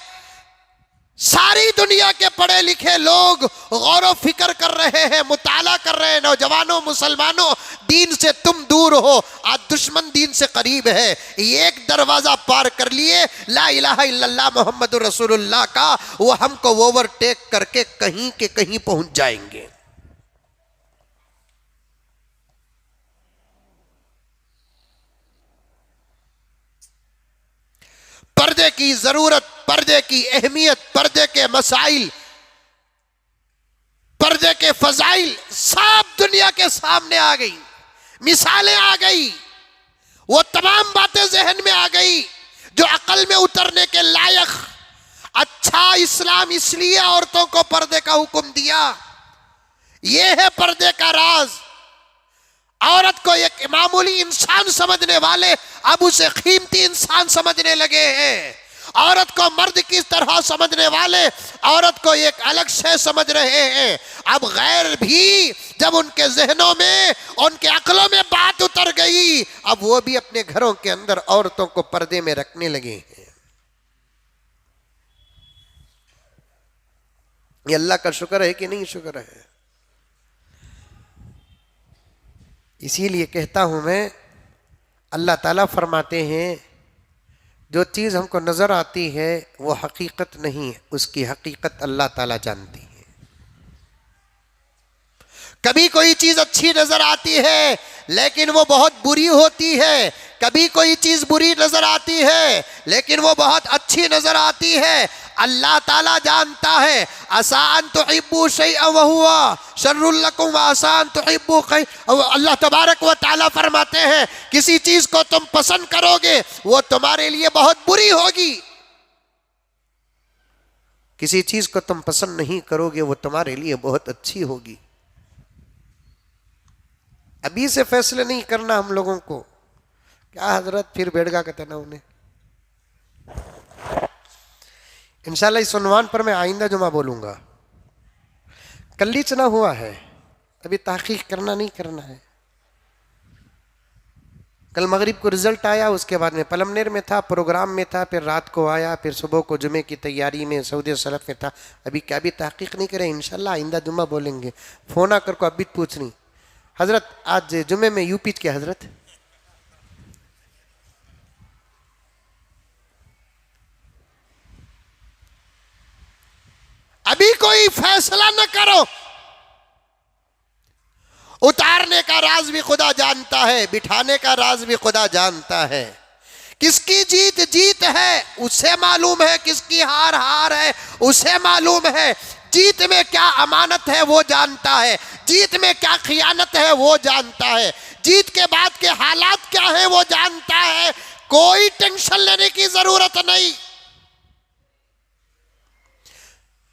सारी दुनिया के पढ़े लिखे लोग गौर व फिक्र कर रहे हैं, मुताला कर रहे हैं। नौजवानों, मुसलमानों, दीन से तुम दूर हो, आज दुश्मन दीन से करीब है। एक दरवाजा पार कर लिए ला इलाहा इल्लल्लाह मोहम्मदुर रसूलुल्लाह का, वो हमको ओवरटेक करके कहीं के कहीं पहुंच जाएंगे। पर्दे की जरूरत, पर्दे की अहमियत, पर्दे के मसाइल, पर्दे के फजाइल सब दुनिया के सामने आ गई, मिसालें आ गई, वो तमाम बातें जहन में आ गई जो अकल में उतरने के लायक। अच्छा, इस्लाम इसलिए औरतों को पर्दे का हुक्म दिया, यह है पर्दे का राज। औरत को एक मामूली इंसान समझने वाले अब उसे कीमती इंसान समझने लगे हैं। औरत को मर्द की तरह समझने वाले औरत को एक अलग शय समझ रहे हैं। अब गैर भी जब उनके जहनों में, उनके अक्लों में बात उतर गई, अब वो भी अपने घरों के अंदर औरतों को पर्दे में रखने लगे हैं। ये अल्लाह का शुक्र है कि नहीं शुक्र है? इसीलिए कहता हूं मैं, अल्लाह ताला फरमाते हैं जो चीज़ हमको नज़र आती है वो हकीकत नहीं है, उसकी हकीकत अल्लाह ताला जानती है। कभी कोई चीज़ अच्छी नज़र आती है लेकिन वो बहुत बुरी होती है, कभी कोई चीज बुरी नजर आती है लेकिन वो बहुत अच्छी नजर आती है। अल्लाह ताला जानता है आसान तो हिब्बू शैअन व हुवा शर्रुल लकुम व आसान तो हिब्बू अल्लाह तबारक व ताला फरमाते हैं किसी चीज को तुम पसंद करोगे वो तुम्हारे लिए बहुत बुरी होगी, किसी चीज को तुम पसंद नहीं करोगे वो तुम्हारे लिए बहुत अच्छी होगी। अभी से फैसले नहीं करना हम लोगों को। क्या हजरत फिर बेड़गा कहते ना उन्हें। इंशाल्लाह इस उन्वान पर मैं आइंदा जुमा बोलूंगा। कल चना हुआ है, अभी तहकीक करना नहीं करना है। कल मगरिब को रिजल्ट आया, उसके बाद में पलमनेर में था, प्रोग्राम में था, फिर रात को आया, फिर सुबह को जुमे की तैयारी में सऊदी सलफ में था। अभी क्या भी तहकीक नहीं करें, इंशाल्लाह आइंदा जुमा बोलेंगे। फोन आकर को अभी पूछनी हजरत आज जुमे में यूपी के हजरत अभी कोई फैसला न करो। उतारने का राज भी खुदा जानता है, बिठाने का राज भी खुदा जानता है। किसकी जीत जीत है उसे मालूम है, किसकी हार हार है उसे मालूम है। जीत में क्या अमानत है वो जानता है, जीत में क्या खियानत है वो जानता है, जीत के बाद के हालात क्या है वो जानता है। कोई टेंशन लेने की जरूरत नहीं।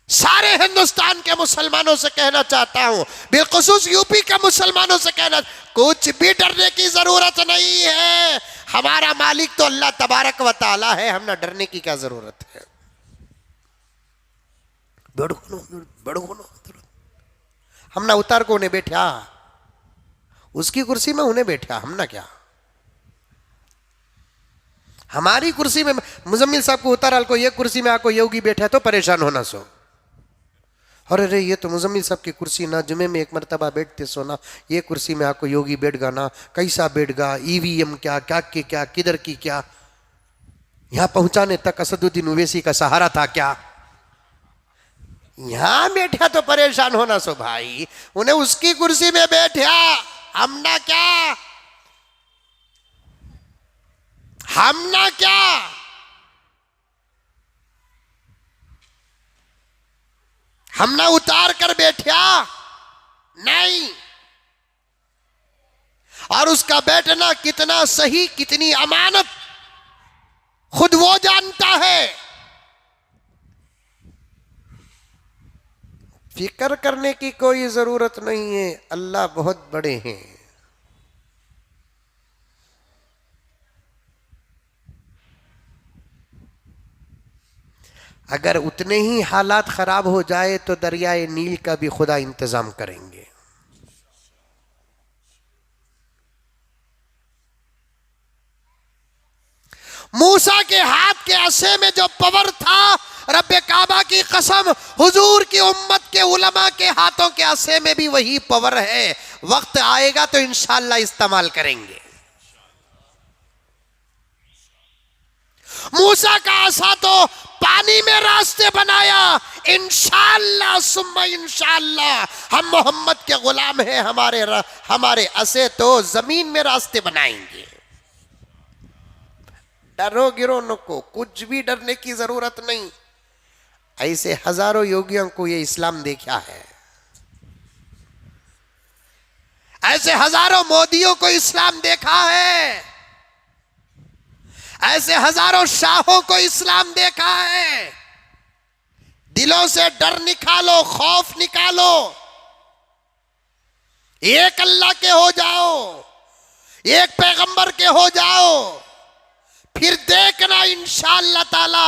सारे हिंदुस्तान के मुसलमानों से कहना चाहता हूं, बिलखुसूस यूपी के मुसलमानों से कहना, कुछ भी डरने की जरूरत नहीं है। हमारा मालिक तो अल्लाह तबारक व ताला है, हम ना डरने की क्या जरूरत है। हम ना उतार को उन्हें बैठा, उसकी कुर्सी में उन्हें बैठा, हम ना क्या। हमारी कुर्सी में मुजम्मिल साहब को उतार को ये कुर्सी में आको योगी बैठा तो परेशान होना सो। अरे रे ये तो मुजम्मिल साहब की कुर्सी ना, जुमे में एक मरतबा बैठते सोना, ये कुर्सी में आको योगी बैठ गा ना, कैसा बैठ गा, ईवीएम क्या क्या की क्या किधर की क्या, यहां पहुंचाने तक असदुद्दीन ओवैसी का सहारा था क्या। यहां बैठा तो परेशान होना सो भाई, उन्हें उसकी कुर्सी में बैठा, हम ना क्या, हम ना क्या। हम ना उतार कर बैठा नहीं, और उसका बैठना कितना सही कितनी अमानत खुद वो जानता है। फिक्र करने की कोई जरूरत नहीं है, अल्लाह बहुत बड़े हैं। अगर उतने ही हालात खराब हो जाए तो दरियाए नील का भी खुदा इंतजाम करेंगे। मूसा के हाथ के असे में जो पावर था, रब्बे काबा की कसम, हुजूर की उम्मत के उलमा के हाथों के असे में भी वही पावर है। वक्त आएगा तो इंशाअल्लाह इस्तेमाल करेंगे। मूसा का आसा तो पानी में रास्ते बनाया, इंशाअल्लाह सुम्मा इंशाअल्लाह हम मोहम्मद के गुलाम हैं, हमारे असे तो जमीन में रास्ते बनाएंगे। डरो गिरो नको, कुछ भी डरने की जरूरत नहीं। ऐसे हजारों योगियों को ये इस्लाम देखा है, ऐसे हजारों मोदियों को इस्लाम देखा है, ऐसे हजारों शाहों को इस्लाम देखा है। दिलों से डर निकालो, खौफ निकालो, एक अल्लाह के हो जाओ, एक पैगंबर के हो जाओ, फिर देखना इंशाअल्लाह ताला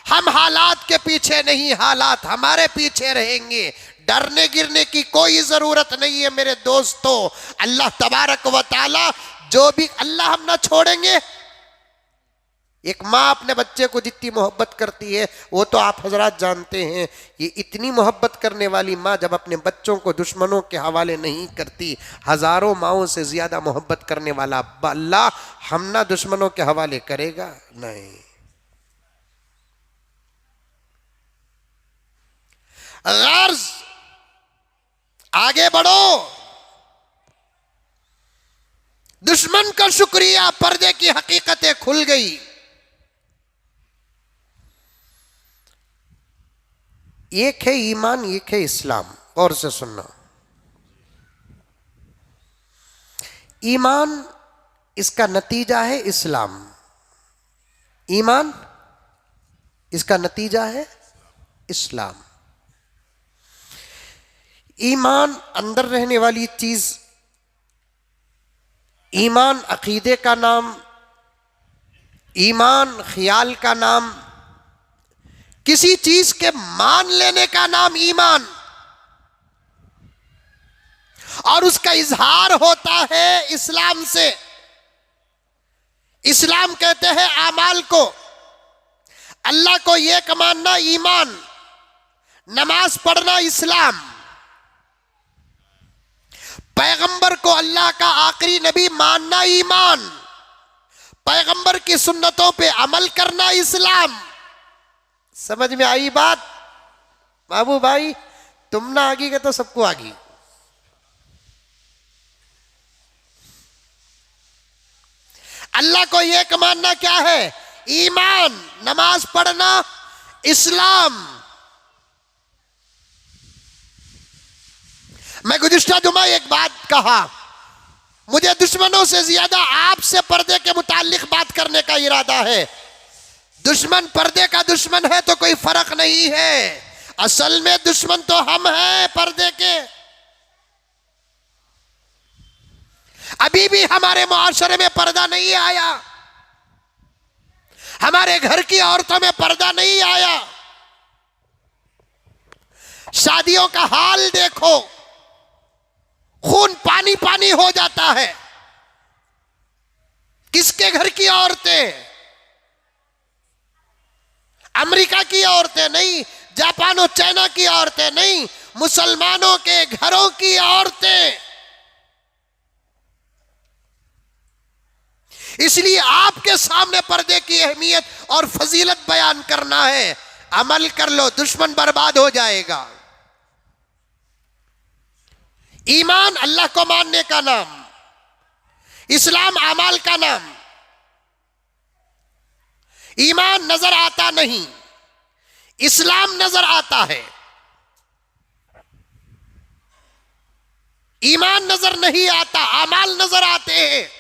हम हालात के पीछे नहीं, हालात हमारे पीछे रहेंगे। डरने गिरने की कोई जरूरत नहीं है मेरे दोस्तों। अल्लाह तबारक व ताला जो भी, अल्लाह हम ना छोड़ेंगे। एक माँ अपने बच्चे को जितनी मोहब्बत करती है वो तो आप हजरात जानते हैं। ये इतनी मोहब्बत करने वाली माँ जब अपने बच्चों को दुश्मनों के हवाले नहीं करती, हजारों माओं से ज्यादा मोहब्बत करने वाला अल्लाह हम ना दुश्मनों के हवाले करेगा नहीं। गर्ज आगे बढ़ो, दुश्मन का शुक्रिया, पर्दे की हकीकतें खुल गई। एक है ईमान, एक है इस्लाम। और से सुनना, ईमान इसका नतीजा है इस्लाम, ईमान इसका नतीजा है इस्लाम। ईमान अंदर रहने वाली चीज, ईमान अकीदे का नाम, ईमान ख्याल का नाम, किसी चीज के मान लेने का नाम ईमान, और उसका इजहार होता है इस्लाम से। इस्लाम कहते हैं आमाल को, अल्लाह को एक मानना ईमान, नमाज पढ़ना इस्लाम, पैगंबर को अल्लाह का आखिरी नबी मानना ईमान, पैगंबर की सुन्नतों पे अमल करना इस्लाम। समझ में आई बात बाबू भाई? तुम ना आगी के तो सबको आगी। अल्लाह को एक मानना क्या है? ईमान, नमाज पढ़ना इस्लाम। मैं गुज़िश्ता जुमा एक बात कहा, मुझे दुश्मनों से ज्यादा आपसे पर्दे के मुतालिक बात करने का इरादा है। दुश्मन पर्दे का दुश्मन है तो कोई फर्क नहीं है, असल में दुश्मन तो हम हैं पर्दे के। अभी भी हमारे मुआशरे में पर्दा नहीं आया, हमारे घर की औरतों में पर्दा नहीं आया। शादियों का हाल देखो, खून पानी पानी हो जाता है। किसके घर की औरतें? अमेरिका की औरतें नहीं, जापान और चाइना की औरतें नहीं, मुसलमानों के घरों की औरतें। इसलिए आपके सामने पर्दे की अहमियत और फजीलत बयान करना है। अमल कर लो, दुश्मन बर्बाद हो जाएगा। ईमान अल्लाह को मानने का नाम, इस्लाम अमाल का नाम। ईमान नजर आता नहीं, इस्लाम नजर आता है। ईमान नजर नहीं आता, अमाल नजर आते हैं।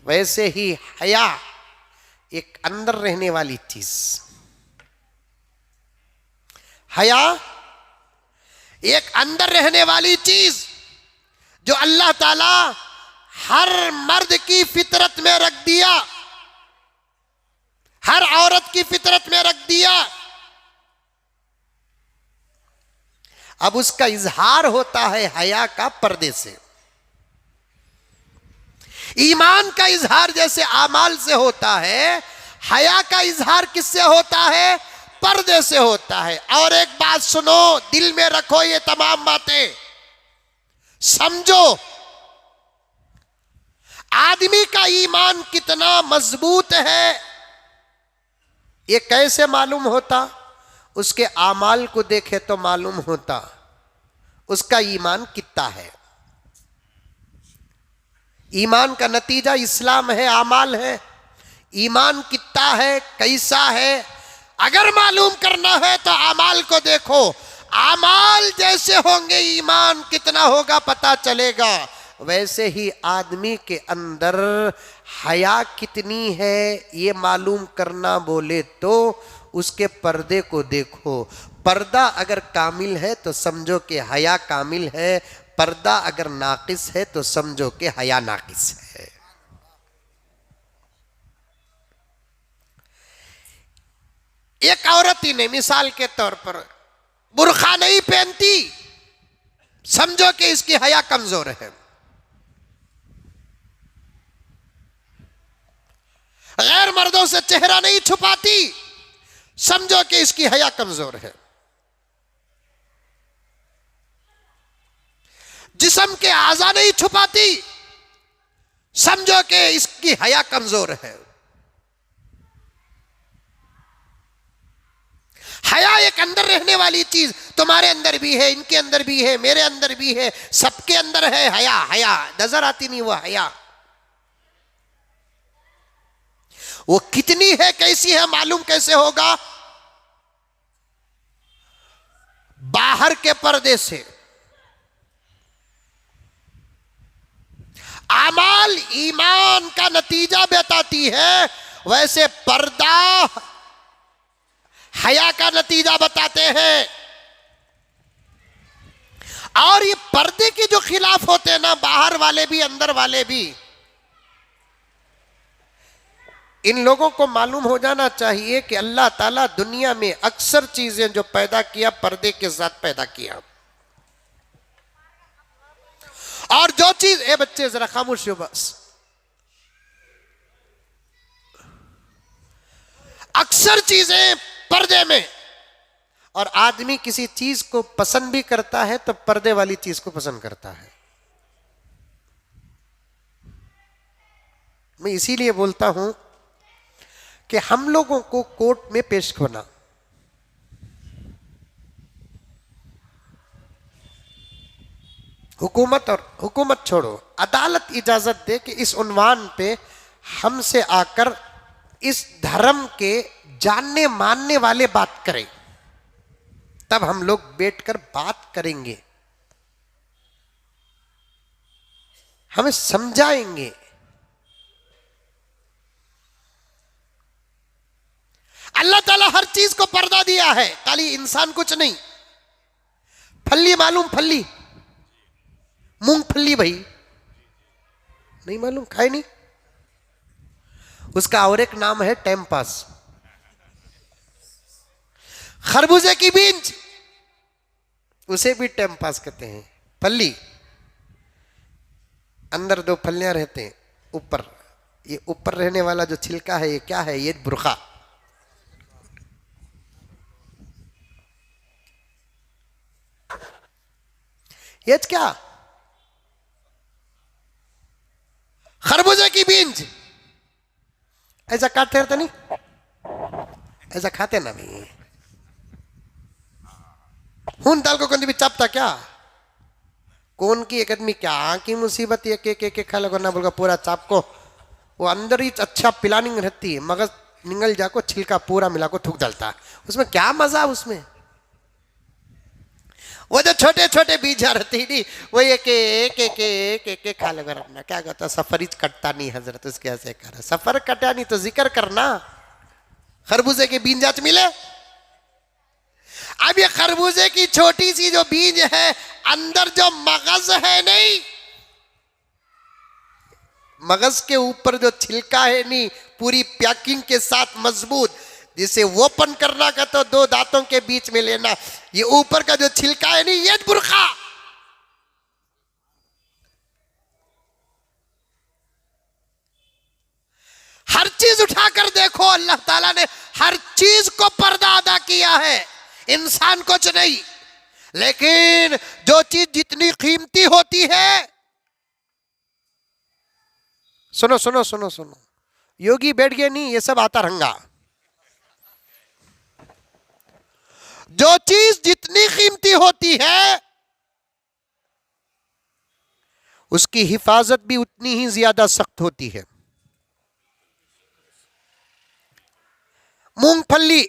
वैसे ही हया एक अंदर रहने वाली चीज, हया एक अंदर रहने वाली चीज जो अल्लाह ताला हर मर्द की फितरत में रख दिया, हर औरत की फितरत में रख दिया। अब उसका इजहार होता है हया का पर्दे से। ईमान का इजहार जैसे आमाल से होता है, हया का इजहार किससे होता है? पर्दे से होता है। और एक बात सुनो, दिल में रखो ये तमाम बातें, समझो आदमी का ईमान कितना मजबूत है ये कैसे मालूम होता? उसके आमाल को देखे तो मालूम होता उसका ईमान कितना है। ईमान का नतीजा इस्लाम है, आमाल है। ईमान कितना है, कैसा है, अगर मालूम करना है तो आमाल को देखो। आमाल जैसे होंगे ईमान कितना होगा पता चलेगा। वैसे ही आदमी के अंदर हया कितनी है ये मालूम करना बोले तो उसके पर्दे को देखो। पर्दा अगर कामिल है तो समझो कि हया कामिल है, पर्दा अगर नाकिस है तो समझो कि हया नाकिस है। एक औरत ही ने मिसाल के तौर पर बुर्खा नहीं पहनती, समझो कि इसकी हया कमजोर है। गैर मर्दों से चेहरा नहीं छुपाती, समझो कि इसकी हया कमजोर है। जिस्म के आज़ा नहीं छुपाती, समझो कि इसकी हया कमजोर है। हया एक अंदर रहने वाली चीज, तुम्हारे अंदर भी है, इनके अंदर भी है, मेरे अंदर भी है, सबके अंदर है हया। हया नजर आती नहीं, वो हया वो कितनी है, कैसी है, मालूम कैसे होगा? बाहर के पर्दे से। आमाल ईमान का नतीजा बताती है, वैसे पर्दा हया का नतीजा बताते हैं। और ये पर्दे के जो खिलाफ होते हैं ना, बाहर वाले भी अंदर वाले भी, इन लोगों को मालूम हो जाना चाहिए कि अल्लाह ताला दुनिया में अक्सर चीजें जो पैदा किया पर्दे के साथ पैदा किया। और जो चीज, ए बच्चे जरा खामोश हो बस, अक्सर चीजें पर्दे में, और आदमी किसी चीज को पसंद भी करता है तो पर्दे वाली चीज को पसंद करता है। मैं इसीलिए बोलता हूं कि हम लोगों को कोर्ट में पेश होना, हुकूमत छोड़ो, अदालत इजाजत दे कि इस उन्वान पे हमसे आकर इस धर्म के जानने मानने वाले बात करें, तब हम लोग बैठकर बात करेंगे, हमें समझाएंगे। अल्लाह ताला हर चीज को पर्दा दिया है, खाली इंसान कुछ नहीं। फल्ली मालूम? फल्ली मूंगफली, भाई नहीं मालूम, खाए नहीं? उसका और एक नाम है टाइम पास। खरबूजे की बीज, उसे भी टाइम पास कहते हैं। फली, अंदर दो फलियां रहते हैं, ऊपर, ये ऊपर रहने वाला जो छिलका है ये क्या है? ये बुरखा। ये क्या? खरबूजे की बीज। ऐसा काटते रहते नहीं, ऐसा खाते ना भी। हूं दाल को कौन भी चापता क्या? कौन की एक आदमी क्या की मुसीबत, एक एक एक खा लगो ना बोलगा पूरा चाप को, वो अंदर ही अच्छा प्लानिंग रहती है, मगज निगल जाको छिलका पूरा मिला को थूक डालता है, उसमें क्या मजा उसमें? वो जो छोटे छोटे बीज रहते ही, वो एक एक एक एक एक एक खा लगा अपना, क्या कहता सफरीज कटता नहीं हजरत, उसके ऐसे कर सफर कटा नहीं तो जिक्र करना। खरबूजे के बीज जाच मिले। अब ये खरबूजे की छोटी सी जो बीज है, अंदर जो मगज है नहीं, मगज के ऊपर जो छिलका है नहीं, पूरी पैकिंग के साथ मजबूत, जिसे ओपन करना का तो दो दांतों के बीच में लेना, ये ऊपर का जो छिलका है नहीं, ये बुरखा। हर चीज उठाकर देखो, अल्लाह ताला ने हर चीज को पर्दा अदा किया है, इंसान कुछ नहीं। लेकिन जो चीज जितनी कीमती होती है, सुनो सुनो सुनो सुनो, योगी बैठ गए नहीं, ये सब आता रंगा। जो चीज जितनी कीमती होती है, उसकी हिफाजत भी उतनी ही ज्यादा सख्त होती है। मूंगफली,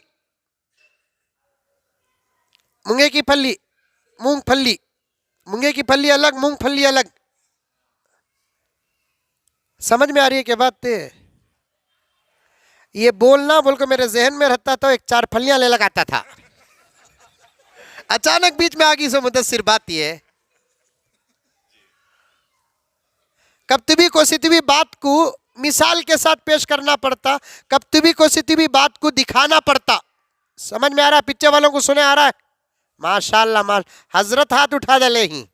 मूंगे की फली, मूंगफली, मूंगे की फली अलग, मूंगफली अलग। समझ में आ रही है क्या बात? ये बोलना बोलकर मेरे जहन में रहता तो एक चार फलियां ले लगाता था, अचानक बीच में आ गई सो मुदस्सिर बात ये है। कब भी कोई भी बात को मिसाल के साथ पेश करना पड़ता, कब भी कोई बात को दिखाना पड़ता। समझ में आ रहा है? पीछे वालों को सुने आ रहा है? माशाल्लाह हजरत हाथ उठा दे ही,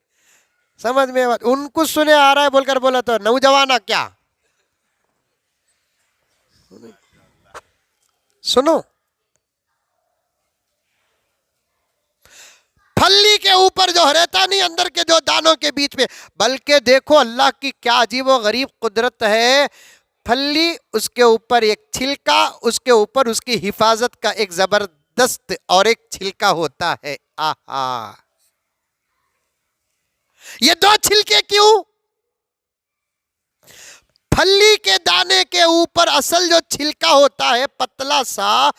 समझ में उनको सुने आ रहा है बोलकर बोला तो नौजवाना क्या सुनो। फली के ऊपर जो रहता नहीं, अंदर के जो दानों के बीच में, बल्कि देखो अल्लाह की क्या अजीब व गरीब कुदरत है। फली, उसके ऊपर एक छिलका, उसके ऊपर उसकी हिफाजत का एक दस्त और एक छिलका होता है। आहा, ये दो छिलके क्यों? फली के दाने के ऊपर असल जो छिलका होता है पतला सा,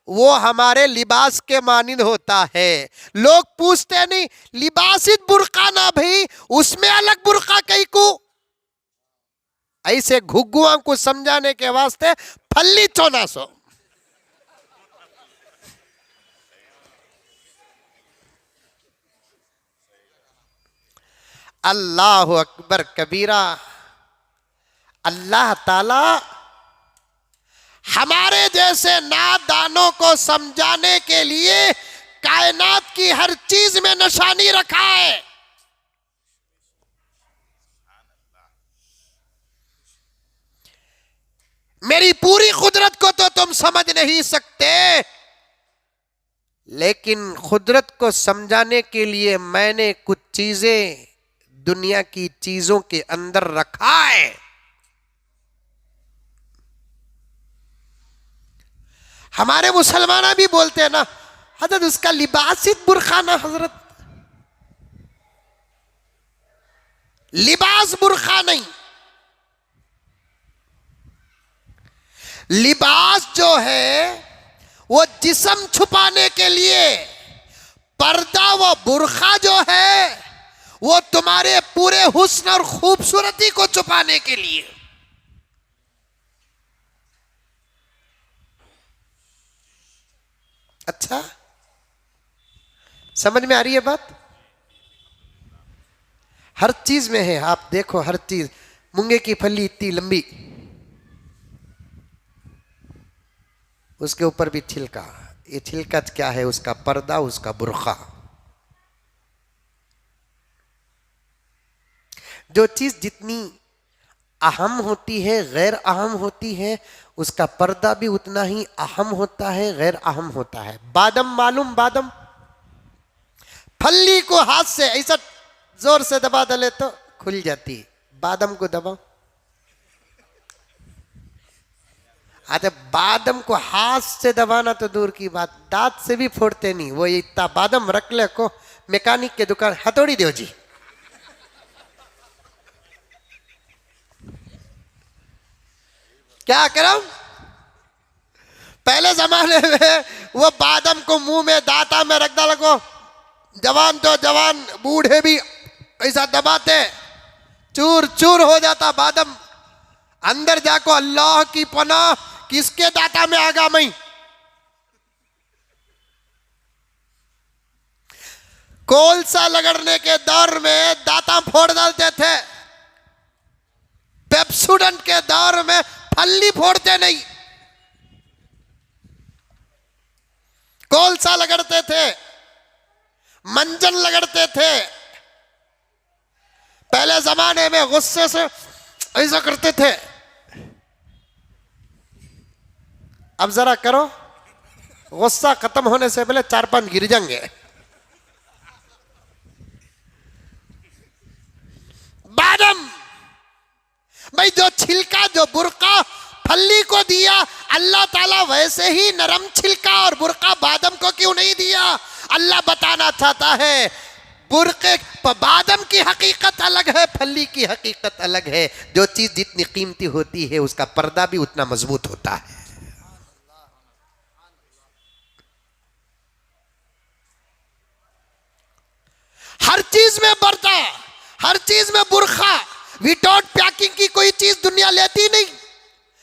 वो हमारे लिबास के मानिंद होता है। लोग पूछते नहीं लिबासित बुरका ना भाई, उसमें अलग बुरका कई को। ऐसे घुग्गुआ को समझाने के वास्ते फल्ली 1400। अल्लाह अकबर कबीरा। अल्लाह ताला हमारे जैसे नादानों को समझाने के लिए कायनात की हर चीज में निशानी रखा है। मेरी पूरी कुदरत को तो तुम समझ नहीं सकते, लेकिन कुदरत को समझाने के लिए मैंने कुछ चीजें दुनिया की चीजों के अंदर रखा है। हमारे मुसलमान भी बोलते हैं ना, हजरत उसका लिबासित बुरखा ना, हजरत लिबास बुरखा नहीं। लिबास जो है वो जिस्म छुपाने के लिए, पर्दा व बुरखा जो है वो तुम्हारे पूरे हुस्न और खूबसूरती को छुपाने के लिए। अच्छा, समझ में आ रही है बात? हर चीज में है, आप देखो हर चीज। मूंगे की फली इतनी लंबी, उसके ऊपर भी छिलका। ये छिलका क्या है? उसका पर्दा, उसका बुरखा। जो चीज जितनी अहम होती है, गैर अहम होती है, उसका पर्दा भी उतना ही अहम होता है, गैर अहम होता है। बादम मालूम? बादम फली को हाथ से ऐसा जोर से दबा दले तो खुल जाती। बादम को दबाओ, अच्छा बादम को हाथ से दबाना तो दूर की बात, दांत से भी फोड़ते नहीं। वो इतना बादम रख ले को मैकेनिक के दुकान हथौड़ी दो जी। क्या करो? पहले जमाने में वो बादम को मुंह में दांता में रख डाला को, जवान तो जवान, बूढ़े भी ऐसा दबाते, चूर चूर हो जाता बादम। अंदर जाको अल्लाह की पनाह, किसके दाता में आगा मैं। कोलसा लगड़ने के दौर में दाता फोड़ डालते थे, पेप्सोडेंट के दौर में फल्ली फोड़ते नहीं, कोलसा लगड़ते थे, मंजन लगड़ते थे। पहले जमाने में गुस्से से ऐसा करते थे। अब जरा करो, गुस्सा खत्म होने से पहले 4-5 गिर जाएंगे। बादम भाई, जो छिलका, जो बुरका फल्ली को दिया अल्लाह ताला, वैसे ही नरम छिलका और बुरका बादम को क्यों नहीं दिया? अल्लाह बताना चाहता है बुरके बादम की हकीकत अलग है, फल्ली की हकीकत अलग है। जो चीज जितनी कीमती होती है उसका पर्दा भी उतना मजबूत होता है। हर चीज में पर्दा, हर चीज में बुरखा। विदाउट पैकिंग की कोई चीज दुनिया लेती नहीं,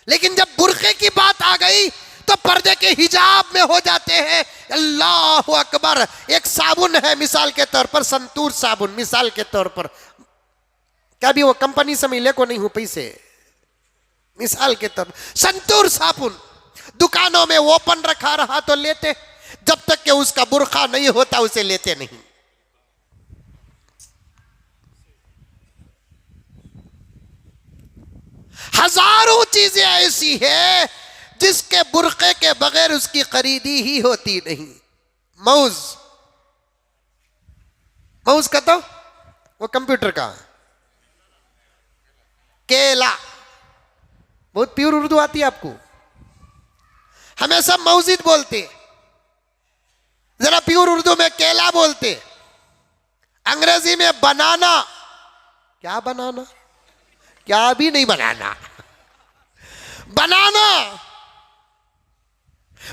लेकिन जब बुरखे की बात आ गई तो पर्दे के हिजाब में हो जाते हैं। अल्लाह अकबर। एक साबुन है मिसाल के तौर पर, संतूर साबुन मिसाल के तौर पर, क्या भी वो कंपनी से मिले को नहीं हूं पैसे, मिसाल के तौर पर संतूर साबुन दुकानों में ओपन रखा रहा तो लेते, जब तक कि उसका बुरखा नहीं होता उसे लेते नहीं। हजारों चीजें ऐसी है जिसके बुरके के बगैर उसकी खरीदी ही होती नहीं। माउस, माउस का तो वो कंप्यूटर का, केला, बहुत प्योर उर्दू आती है आपको, हमें सब मौजिद बोलते। जरा प्योर उर्दू में केला बोलते, अंग्रेजी में बनाना। क्या बनाना? क्या भी नहीं बनाना, बनाना।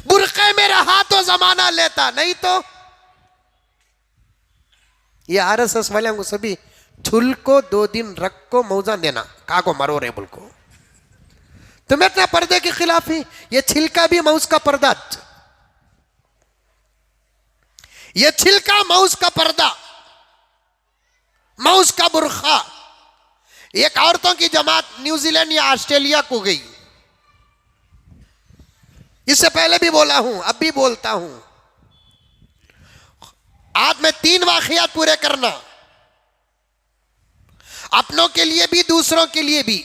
बुरके में रहा तो जमाना लेता, नहीं तो ये आरएसएस वाले को सभी छुल को 2 दिन रख को मौजा देना, का को मरो रे बुल को। तुम्हें इतना पर्दे के खिलाफ ही, ये छिलका भी माउस का पर्दा, ये छिलका माउस का पर्दा, माउस का बुरखा। एक औरतों की जमात न्यूजीलैंड या ऑस्ट्रेलिया को गई, इससे पहले भी बोला हूं, अब भी बोलता हूं। आज मैं 3 वाकयात पूरे करना, अपनों के लिए भी दूसरों के लिए भी।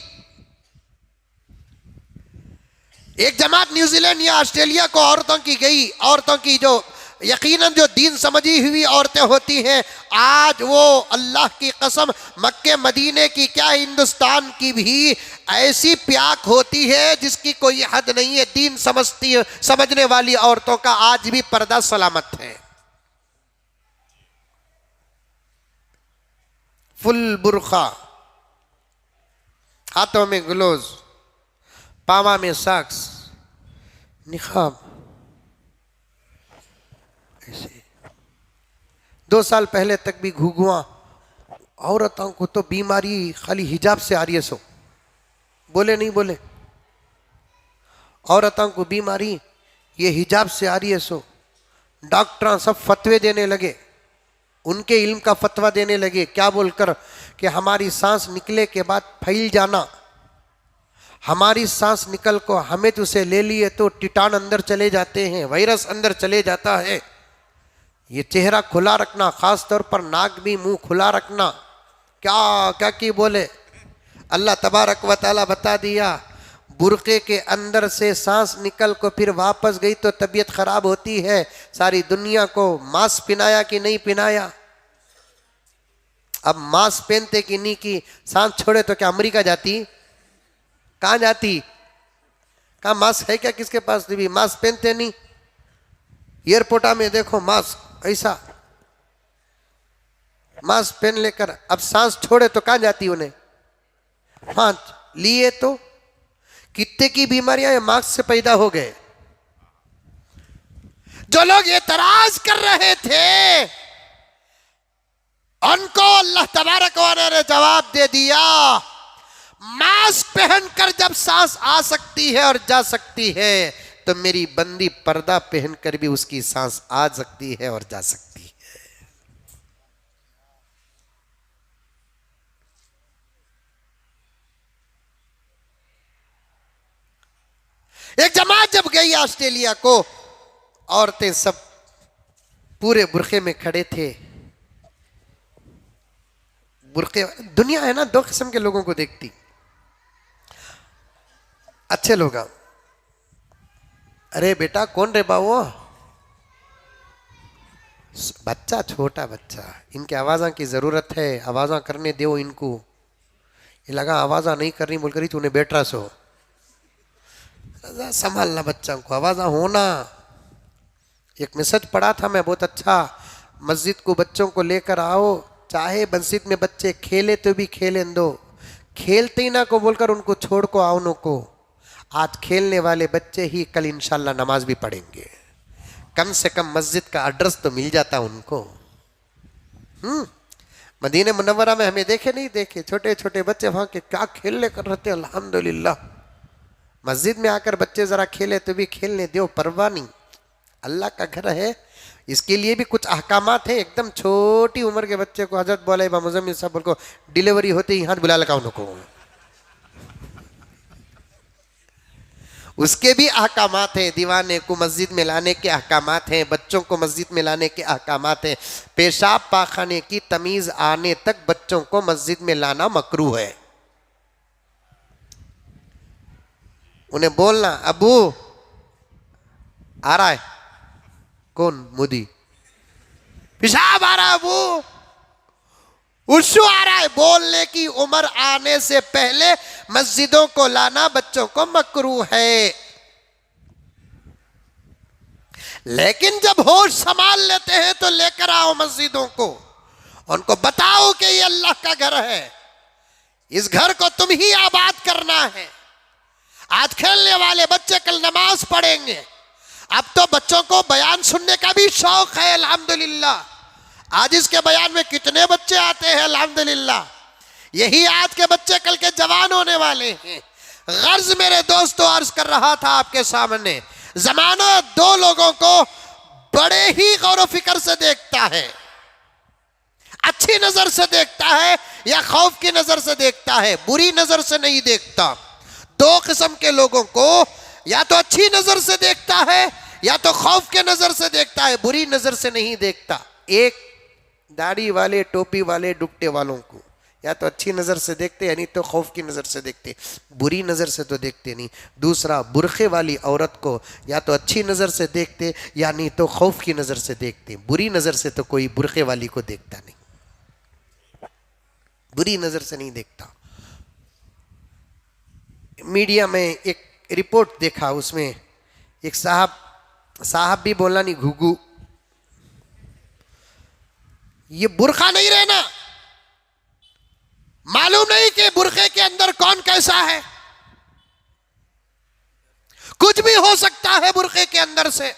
एक जमात न्यूजीलैंड या ऑस्ट्रेलिया को औरतों की गई, औरतों की जो यकीनन जो दीन समझी हुई औरतें होती हैं, आज वो अल्लाह की कसम मक्के मदीने की क्या हिंदुस्तान की भी ऐसी प्याक होती है जिसकी कोई हद नहीं है। दीन समझने वाली औरतों का आज भी पर्दा सलामत है, फुल बुरखा, हाथों में ग्लोव, पामा में सॉक्स, निकाब। ऐसे 2 साल पहले तक भी घुघुआ औरतों को तो बीमारी खाली हिजाब से आ रही है। सो बोले नहीं बोले, औरतों को बीमारी ये हिजाब से आ रही है। सो डॉक्टर सब फतवे देने लगे, उनके इल्म का फतवा देने लगे। क्या बोलकर कि हमारी सांस निकले के बाद फैल जाना, हमारी सांस निकल को हमें तो उसे ले लिए तो कीटाण अंदर चले जाते हैं, वायरस अंदर चले जाता है। ये चेहरा खुला रखना, खास तौर पर नाक भी मुंह खुला रखना। क्या क्या की बोले, अल्लाह तबारक व तआला बता दिया, बुरके के अंदर से सांस निकल को फिर वापस गई तो तबीयत खराब होती है। सारी दुनिया को मास्क पहनाया कि नहीं पहनाया? अब मास्क पहनते कि नहीं की सांस छोड़े तो क्या अमेरिका जाती? कहां जाती? कहा मास्क है क्या किसके पास? भी मास्क पहनते नहीं। एयरपोर्टा में देखो मास्क, ऐसा मास्क पहन लेकर अब सांस छोड़े तो कहां जाती उन्हें? हाँ लिए तो कितने की बीमारियां मास्क से पैदा हो गए। जो लोग एतराज कर रहे थे उनको अल्लाह तबारक व तआला ने जवाब दे दिया, मास्क पहनकर जब सांस आ सकती है और जा सकती है तो मेरी बंदी पर्दा पहनकर भी उसकी सांस आ सकती है और जा सकती है। एक जमात जब गई ऑस्ट्रेलिया को, औरतें सब पूरे बुरखे में खड़े थे। बुरखे, दुनिया है ना 2 किस्म के लोगों को देखती। अच्छे लोग, अरे बेटा कौन रे बाबू, बच्चा छोटा बच्चा, इनके आवाजा की जरूरत है, आवाजा करने दो इनको। ये लगा आवाजा नहीं करनी बोल करी तूने बैठ रहा सो, संभालना बच्चा को, आवाजा होना। एक मैसेज पढ़ा था मैं बहुत अच्छा, मस्जिद को बच्चों को लेकर आओ, चाहे मस्जिद में बच्चे खेले तो भी खेलें दो, खेलते ही ना को बोलकर उनको छोड़ को आओ नो को। आज खेलने वाले बच्चे ही कल इंशाल्लाह नमाज भी पढ़ेंगे, कम से कम मस्जिद का एड्रेस तो मिल जाता उनको। मदीने मुनव्वरा में हमें देखे नहीं देखे छोटे छोटे बच्चे वहां के क्या खेलने कर रहे थे। अल्हम्दुलिल्लाह मस्जिद में आकर बच्चे जरा खेले तो भी खेलने दो, परवाह नहीं, अल्लाह का घर है। इसके लिए भी कुछ अहकामात है। एकदम छोटी उम्र के बच्चे को हजरत बोले मुज़म्मिल साहब को डिलीवरी होते ही हाथ बुला लगा उनको, उसके भी अहकामात हैं। दीवाने को मस्जिद में लाने के अहकामात हैं, बच्चों को मस्जिद में लाने के अहकामात हैं। पेशाब पाखाने की तमीज आने तक बच्चों को मस्जिद में लाना मकरूह है। उन्हें बोलना अबू आ रहा है, कौन? मोदी। पेशाब आ रहा है अबू, उशू आ रहा है। बोलने की उम्र आने से पहले मस्जिदों को लाना बच्चों को मकरूह है। लेकिन जब होश संभाल लेते हैं तो लेकर आओ मस्जिदों को, उनको बताओ कि ये अल्लाह का घर है, इस घर को तुम ही आबाद करना है। आज खेलने वाले बच्चे कल नमाज पढ़ेंगे। अब तो बच्चों को बयान सुनने का भी शौक है अल्हम्दुलिल्लाह। आज इसके बयान में कितने बच्चे आते हैं अल्हम्दुलिल्लाह। यही आज के बच्चे कल के जवान होने वाले हैं। गर्ज मेरे दोस्तों अर्ज कर रहा था आपके सामने, जमाना दो लोगों को बड़े ही गौर व फिक्र से देखता है। अच्छी नजर से देखता है या खौफ की नजर से देखता है, बुरी नजर से नहीं देखता। दो किस्म के लोगों को या तो अच्छी नजर से देखता है या तो खौफ के नजर से देखता है, बुरी नजर से नहीं देखता। एक दाढ़ी वाले, टोपी वाले, दुपट्टे वालों को या तो अच्छी नजर से देखते यानी तो खौफ की नजर से देखते, बुरी नजर से तो देखते नहीं। दूसरा बुरखे वाली औरत को या तो अच्छी नजर से देखते यानी तो खौफ की नजर से देखते, बुरी नजर से तो कोई बुरखे वाली को देखता नहीं, बुरी नजर से नहीं देखता। मीडिया में एक रिपोर्ट देखा, उसमें एक साहब भी बोला नहीं घुघू, ये बुरखा नहीं रहना, मालूम नहीं कि बुरखे के अंदर कौन कैसा है, कुछ भी हो सकता है बुरखे के अंदर से।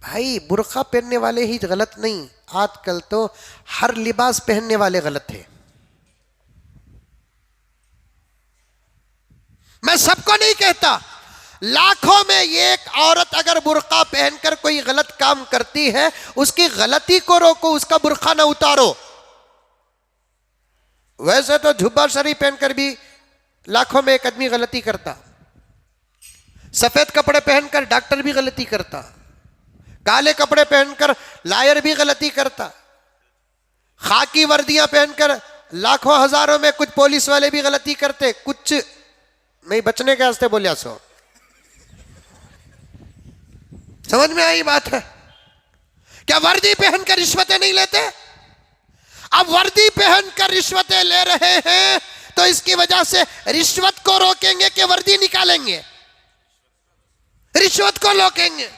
भाई बुरखा पहनने वाले ही गलत नहीं, आजकल तो हर लिबास पहनने वाले गलत है। मैं सबको नहीं कहता, लाखों में एक औरत अगर बुर्का पहनकर कोई गलत काम करती है, उसकी गलती को रोको, उसका बुर्का ना उतारो। वैसे तो जुब्बा शरीफ पहनकर भी लाखों में एक आदमी गलती करता, सफेद कपड़े पहनकर डॉक्टर भी गलती करता, काले कपड़े पहनकर लायर भी गलती करता, खाकी वर्दियां पहनकर लाखों हजारों में कुछ पुलिस वाले भी गलती करते। कुछ नहीं बचने के वास्ते बोलिया सो, समझ में आई बात है? क्या वर्दी पहनकर रिश्वतें नहीं लेते? अब वर्दी पहनकर रिश्वतें ले रहे हैं तो इसकी वजह से रिश्वत को रोकेंगे कि वर्दी निकालेंगे? रिश्वत को रोकेंगे।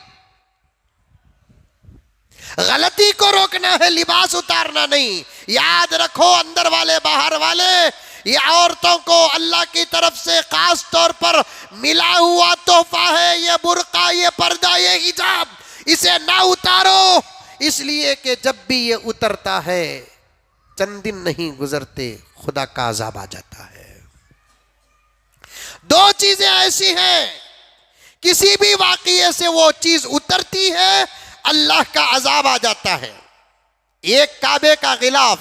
गलती को रोकना है, लिबास उतारना नहीं। याद रखो, अंदर वाले बाहर वाले, ये औरतों को अल्लाह की तरफ से खास तौर पर मिला हुआ तोहफा है। ये बुर्का, ये पर्दा, ये हिजाब, इसे ना उतारो, इसलिए कि जब भी ये उतरता है चंद दिन नहीं गुजरते खुदा का अजाब आ जाता है। दो चीजें ऐसी हैं, किसी भी वाकये से वो चीज उतरती है, अल्लाह का अजाब आ जाता है। एक काबे का गिलाफ,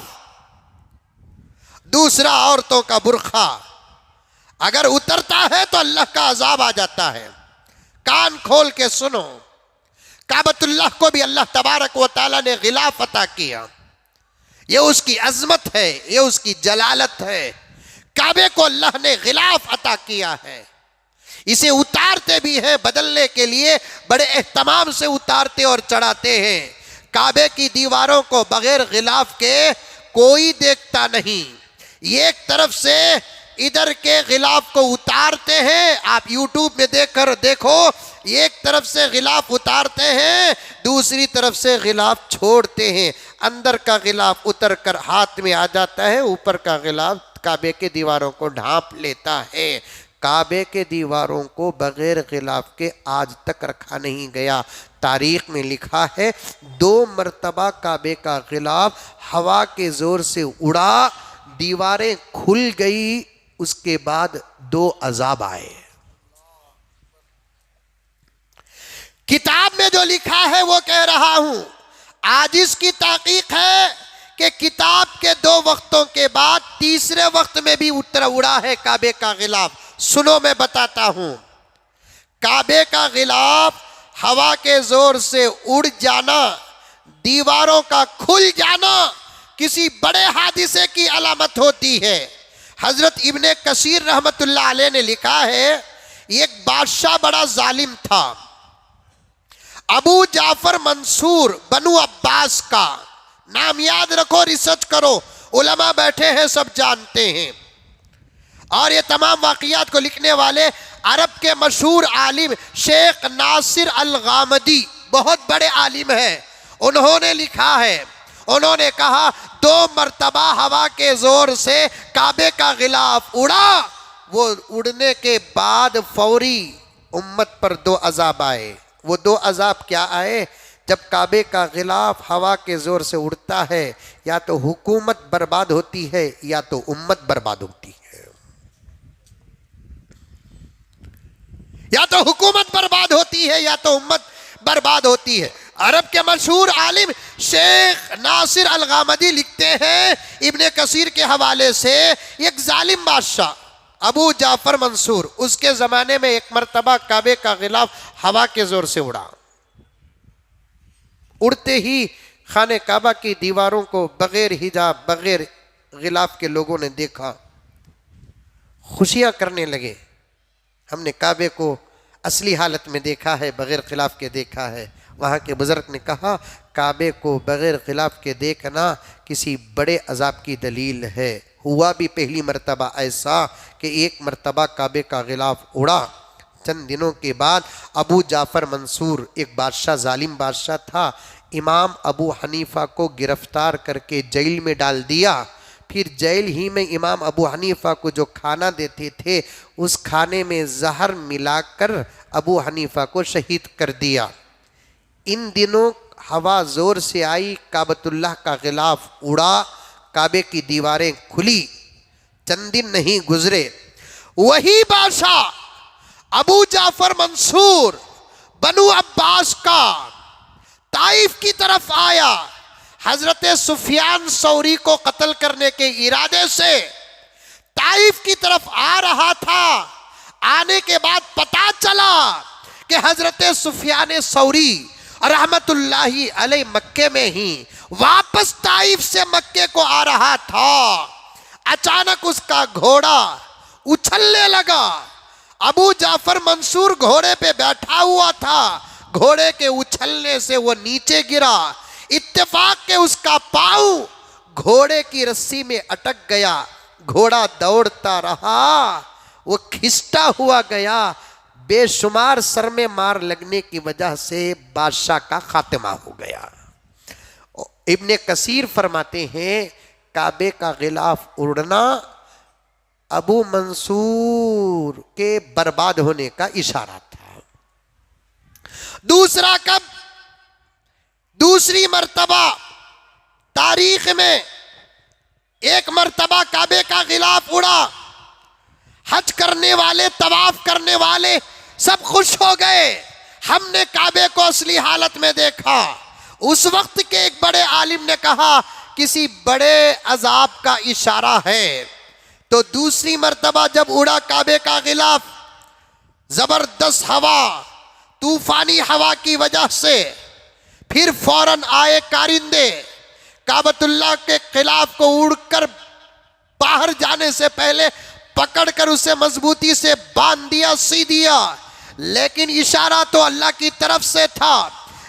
दूसरा औरतों का बुर्खा अगर उतरता है तो अल्लाह का अजाब आ जाता है। कान खोल के सुनो, काबतुल्लाह को भी अल्लाह तबारक व तआला ने गिलाफ अता किया। ये उसकी अजमत है, ये उसकी जलालत है। काबे को अल्लाह ने गिलाफ अता किया है। इसे उतारते भी हैं, बदलने के लिए बड़े एहतमाम से उतारते और चढ़ाते हैं। काबे की दीवारों को बगैर गिलाफ के कोई देखता नहीं। एक तरफ से इधर के गिलाफ को उतारते हैं, आप यूट्यूब में देखकर देखो, एक तरफ से गिलाफ उतारते हैं, दूसरी तरफ से गिलाफ छोड़ते हैं। अंदर का गिलाफ उतर कर हाथ में आ जाता है, ऊपर का गिलाफ काबे के दीवारों को ढांप लेता है। काबे के दीवारों को बगैर गिलाफ के आज तक रखा नहीं गया। तारीख में लिखा है 2 मरतबा काबे का गिलाफ हवा के जोर से उड़ा, दीवारें खुल गई, उसके बाद 2 अजाब आए। किताब में जो लिखा है वो कह रहा हूं। आज इसकी ताकीक है कि किताब के 2 वक्तों के बाद तीसरे वक्त में भी उड़ा है काबे का गिलाफ। सुनो मैं बताता हूं। काबे का गिलाफ हवा के जोर से उड़ जाना, दीवारों का खुल जाना किसी बड़े हादिसे की अलामत होती है। हजरत इब्ने कसीर रहमतुल्लाह अलैह ने लिखा है, एक बादशाह बड़ा जालिम था, अबू जाफर मंसूर बनु अब्बास का नाम याद रखो, रिसर्च करो, उलमा बैठे हैं सब जानते हैं। और ये तमाम वाक़ियात को लिखने वाले अरब के मशहूर आलिम शेख नासिर अल गामदी बहुत बड़े आलिम हैं। उन्होंने लिखा है, उन्होंने कहा 2 मरतबा हवा के जोर से काबे का गिलाफ उड़ा, वो उड़ने के बाद फौरी उम्मत पर 2 अजाब आए। वो 2 अजाब क्या आए? जब काबे का गिलाफ हवा के जोर से उड़ता है, या तो हुकूमत बर्बाद होती है या तो उम्मत बर्बाद होती है। या तो हुकूमत बर्बाद होती है या तो उम्मत बर्बाद होती है। अरब के मशहूर आलिम शेख नासिर अल गामदी लिखते हैं इब्ने कसीर के हवाले से, एक जालिम बादशाह अबू जाफर मंसूर, उसके ज़माने में एक मरतबा काबे का गिलाफ हवा के ज़ोर से उड़ा। उड़ते ही खाने काबा की दीवारों को बग़ैर हिजाब बग़ैर गिलाफ के लोगों ने देखा, खुशियाँ करने लगे। हमने काबे को असली हालत में देखा है, बग़ैर खिलाफ के देखा है। वहाँ के बुज़ुर्ग ने कहा, काबे को बग़ैर खिलाफ के देखना किसी बड़े अजाब की दलील है। हुआ भी पहली मरतबा ऐसा कि एक मरतबा काबे का गिलाफ उड़ा। चंद दिनों के बाद अबू जाफ़र मंसूर, एक बादशाह, जालिम बादशाह था, इमाम अबू हनीफ़ा को गिरफ्तार करके जेल में डाल दिया। फिर जेल ही में इमाम अबू हनीफ़ा को जो खाना देते थे, उस खाने में जहर मिलाकर अबू हनीफ़ा को शहीद कर दिया। इन दिनों हवा ज़ोर से आई, काबतुल्लाह का गिलाफ उड़ा, काबे की दीवारें खुली। चंद दिन नहीं गुजरे, वही बादशाह अबू जाफ़र मंसूर बनु अब्बास का ताइफ की तरफ आया। हजरत सुफियान सौरी को कत्ल करने के इरादे से ताइफ की तरफ आ रहा था। आने के बाद पता चला कि हजरत सुफियान सौरी रहमतुल्लाही अलैह मक्के में ही वापस ताइफ से मक्के को आ रहा था। अचानक उसका घोड़ा उछलने लगा। अबू जाफर मंसूर घोड़े पे बैठा हुआ था, घोड़े के उछलने से वो नीचे गिरा। इत्तेफाक के उसका पांव घोड़े की रस्सी में अटक गया। घोड़ा दौड़ता रहा, वो खिसटा हुआ गया। बेशुमार सर में मार लगने की वजह से बादशाह का खात्मा हो गया। इब्ने कसीर फरमाते हैं, काबे का गिलाफ उड़ना अबू मंसूर के बर्बाद होने का इशारा था। दूसरा कब? दूसरी मर्तबा तारीख में एक मर्तबा काबे का गिलाफ उड़ा। हज करने वाले, तवाफ करने वाले सब खुश हो गए, हमने काबे को असली हालत में देखा। उस वक्त के एक बड़े आलिम ने कहा, किसी बड़े अजाब का इशारा है। तो दूसरी मर्तबा जब उड़ा काबे का गिलाफ, जबरदस्त हवा, तूफानी हवा की वजह से फिर फौरन आए कारिंदे, काबतुल्लाह के खिलाफ को उड़कर बाहर जाने से पहले पकड़कर उसे मजबूती से बांध दिया, सी दिया। लेकिन इशारा तो अल्लाह की तरफ से था,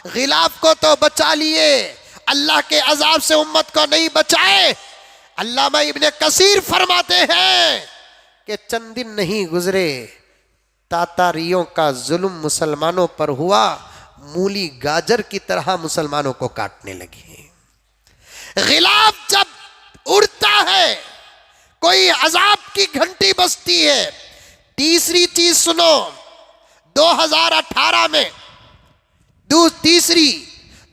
गिलाफ को तो बचा लिए, अल्लाह के अजाब से उम्मत को नहीं बचाए। अल्लामा इब्ने कसीर फरमाते हैं कि चंद दिन नहीं गुजरे, तातारियों का जुल्म मुसलमानों पर हुआ, मूली गाजर की तरह मुसलमानों को काटने लगी। गिलाफ जब उड़ता है, कोई अजाब की घंटी बजती है। तीसरी चीज सुनो, 2018 में तीसरी,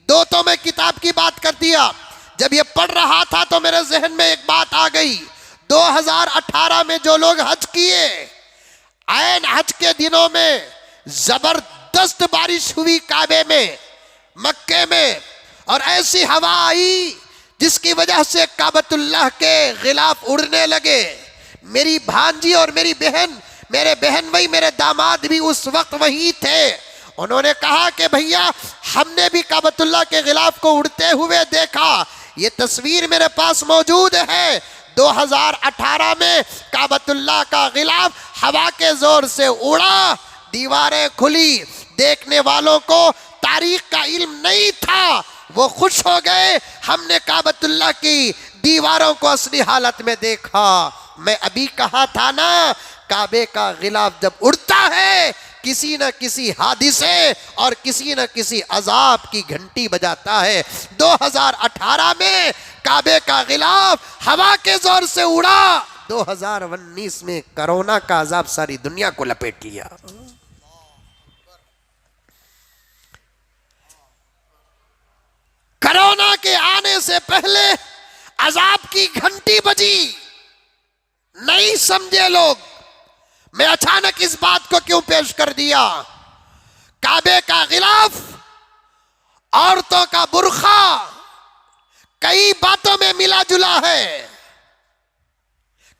दो तो मैं किताब की बात कर दिया। जब ये पढ़ रहा था तो मेरे जहन में एक बात आ गई। 2018 में जो लोग हज किए, ऐन हज के दिनों में जबरदस्त बारिश हुई काबे में, मक्के में, और ऐसी हवा आई जिसकी वजह से काबतुल्लाह के गिलाफ उड़ने लगे। मेरी भांजी और मेरी बहन, मेरे बहन भाई, मेरे दामाद भी उस वक्त वहीं थे। उन्होंने कहा कि भैया हमने भी काबतुल्लाह के गिलाफ को उड़ते हुए देखा। ये तस्वीर मेरे पास मौजूद है। 2018 में काबतुल्लाह का गिलाफ हवा के जोर से उड़ा, दीवारें खुली। देखने वालों को तारीख का इल्म नहीं था, वो खुश हो गए, हमने काबतुल्लाह की दीवारों को असली हालत में देखा। मैं अभी कहा था ना, काबे का गिलाफ जब उड़ता है किसी न किसी हादिसे और किसी न किसी अजाब की घंटी बजाता है। 2018 में काबे का गिलाफ हवा के जोर से उड़ा, 2019 में कोरोना का अजाब सारी दुनिया को लपेट लिया। कोरोना के आने से पहले अजाब की घंटी बजी, नहीं समझे लोग। मैं अचानक इस बात को क्यों पेश कर दिया? काबे का गिलाफ, औरतों का बुर्खा कई बातों में मिला जुला है।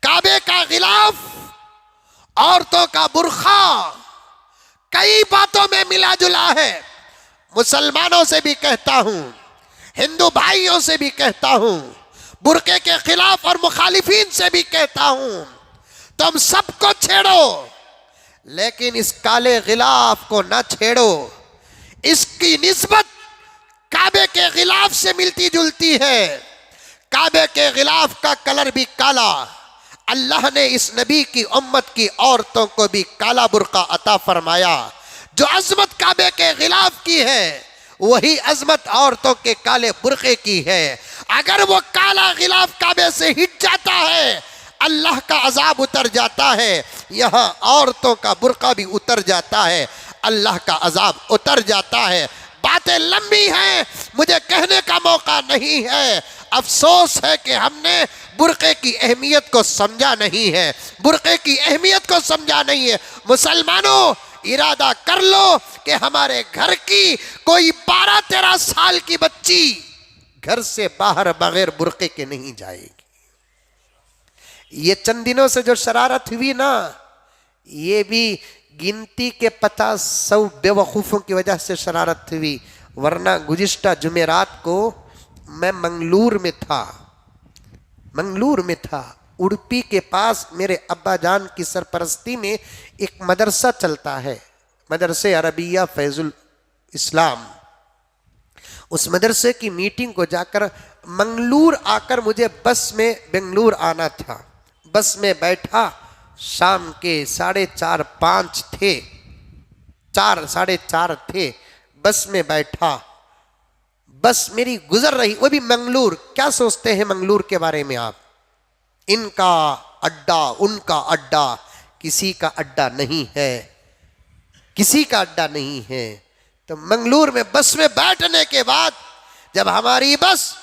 काबे का गिलाफ, औरतों का बुर्खा कई बातों में मिला जुला है। मुसलमानों से भी कहता हूं, हिंदू भाइयों से भी कहता हूं, बुर्के के खिलाफ और मुखालिफिन से भी कहता हूं, तुम सबको छेड़ो लेकिन इस काले गिलाफ को ना छेड़ो। इसकी निस्बत काबे के गिलाफ से मिलती जुलती है। काबे के गिलाफ का कलर भी काला। अल्लाह ने इस नबी की उम्मत की औरतों को भी काला बुर्का अता फरमाया। जो अजमत काबे के गिलाफ की है वही अजमत औरतों के काले बुर्के की है। अगर वो काला गिलाफ काबे से हिट जाता है, अल्लाह का अजाब उतर जाता है। यहाँ औरतों का बुर्का भी उतर जाता है, अल्लाह का अजाब उतर जाता है। बातें लंबी हैं, मुझे कहने का मौका नहीं है। अफसोस है कि हमने बुर्के की अहमियत को समझा नहीं है, बुर्के की अहमियत को समझा नहीं है। मुसलमानों, इरादा कर लो कि हमारे घर की कोई 12-13 साल की बच्ची घर से बाहर बगैर बुर्के के नहीं जाएगी। ये चंद दिनों से जो शरारत हुई ना, ये भी गिनती के 50-100 बेवकूफ़ों की वजह से शरारत हुई। वरना गुज़िश्ता जुमेरात को मैं मंगलूर में था। उड़पी के पास मेरे अब्बा जान की सरपरस्ती में एक मदरसा चलता है, मदरसे अरबिया फैजुल इस्लाम। उस मदरसे की मीटिंग को जाकर मंगलूर आकर मुझे बस में बेंगलुरु आना था। बस में बैठा, शाम के 4:30-5 थे, 4-4:30 थे। बस में बैठा, बस मेरी गुजर रही, वो भी मंगलूर। क्या सोचते हैं मंगलूर के बारे में आप? इनका अड्डा, उनका अड्डा, किसी का अड्डा नहीं है, किसी का अड्डा नहीं है। तो मंगलूर में बस में बैठने के बाद जब हमारी बस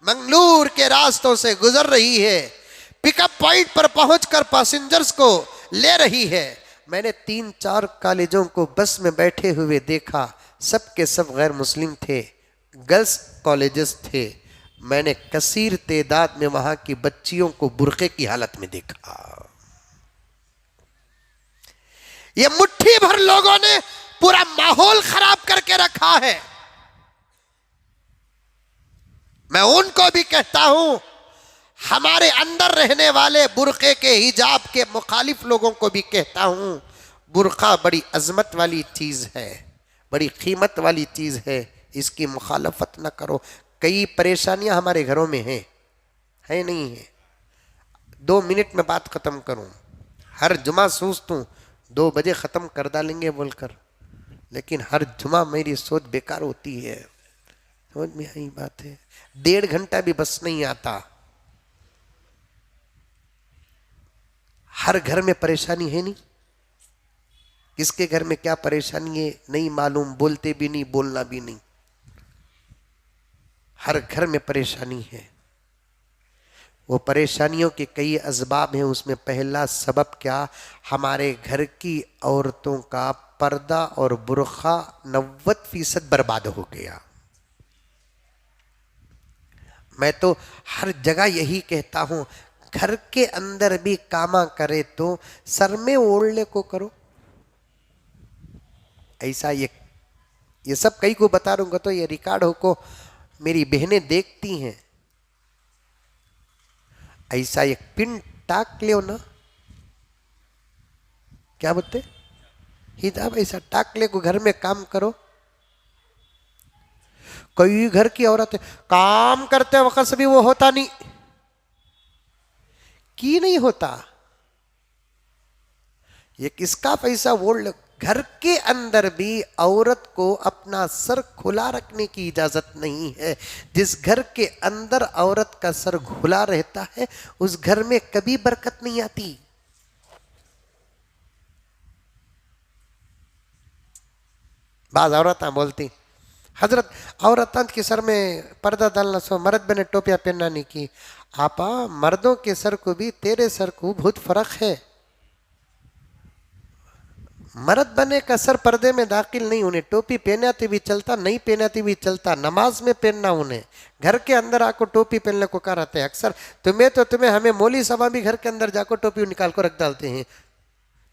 मंगलूर के रास्तों से गुजर रही है, पिकअप पॉइंट पर पहुंचकर पैसेंजर्स को ले रही है, मैंने 3-4 कॉलेजों को बस में बैठे हुए देखा। सब के सब गैर मुस्लिम थे, गर्ल्स कॉलेजेस थे। मैंने कसीर तादाद में वहां की बच्चियों को बुर्के की हालत में देखा। ये मुट्ठी भर लोगों ने पूरा माहौल खराब करके रखा है। मैं उनको भी कहता हूं, हमारे अंदर रहने वाले बुर्के के हिजाब के मुखालिफ लोगों को भी कहता हूं, बुर्का बड़ी अजमत वाली चीज है, बड़ी कीमत वाली चीज है, इसकी मुखालफत ना करो। कई परेशानियां हमारे घरों में हैं, है नहीं है? 2 मिनट में बात खत्म करूं। हर जुमा सोचता हूं 2 बजे खत्म कर डालेंगे बोलकर, लेकिन हर जुमा मेरी सोच बेकार होती है। समझ में आई बात है? 1.5 घंटा भी बस नहीं आता। हर घर में परेशानी है नहीं, किसके घर में क्या परेशानी है नहीं मालूम, बोलते भी नहीं, बोलना भी नहीं। हर घर में परेशानी है। वो परेशानियों के कई असबाब हैं। उसमें पहला सबब क्या? हमारे घर की औरतों का पर्दा और बुर्खा 90% बर्बाद हो गया। मैं तो हर जगह यही कहता हूं, घर के अंदर भी कामा करे तो सर में ओढ़ने को करो। ऐसा ये सब कई को बता दूंगा तो ये रिकॉर्ड हो को मेरी बहनें देखती हैं। ऐसा एक पिन टाक ले ना, क्या बोलते हिजाब, ऐसा टाक ले को घर में काम करो। कई घर की औरत काम करते वक्त भी वो होता नहीं, की नहीं होता। ये किसका पैसा बोल लो। घर के अंदर भी औरत को अपना सर खुला रखने की इजाजत नहीं है। जिस घर के अंदर औरत का सर खुला रहता है उस घर में कभी बरकत नहीं आती। बाज औरतें बोलती हजरत औरतों के सर में पर्दा डालना सो मर्द बने टोपियां पहनना नहीं की। आपा मर्दों के सर को भी तेरे सर को बहुत फर्क है। मर्द बने का सर पर्दे में दाखिल नहीं, उन्हें टोपी पहनाती भी चलता, नहीं पहनाती भी चलता, नमाज में पहनना उन्हें। घर के अंदर आको टोपी पहनने को कहा रहते हैं अक्सर। तुम्हें हमें मौली सभा भी घर के अंदर जाकर टोपी निकाल कर रख डालते हैं।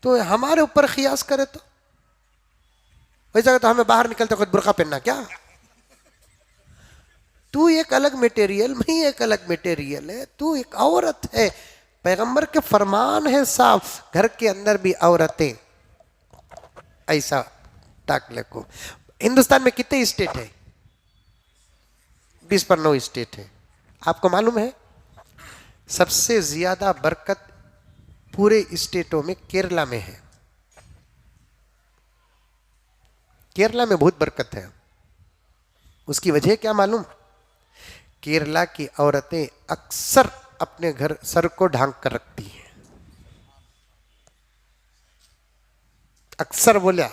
तो हमारे ऊपर खियास करे तो वैसा तो हमें बाहर निकलते खुद बुर्का पहनना क्या। तू एक अलग मटेरियल, मैं एक अलग मटेरियल है, तू एक औरत है। पैगंबर के फरमान है साफ, घर के अंदर भी औरतें ऐसा टाकले को। हिंदुस्तान में कितने स्टेट है? 20 पर 9 स्टेट है। आपको मालूम है सबसे ज्यादा बरकत पूरे स्टेटों में केरला में है। केरला में बहुत बरकत है। उसकी वजह क्या मालूम? केरला की औरतें अक्सर अपने घर सर को ढांक कर रखती हैं। अक्सर बोलिया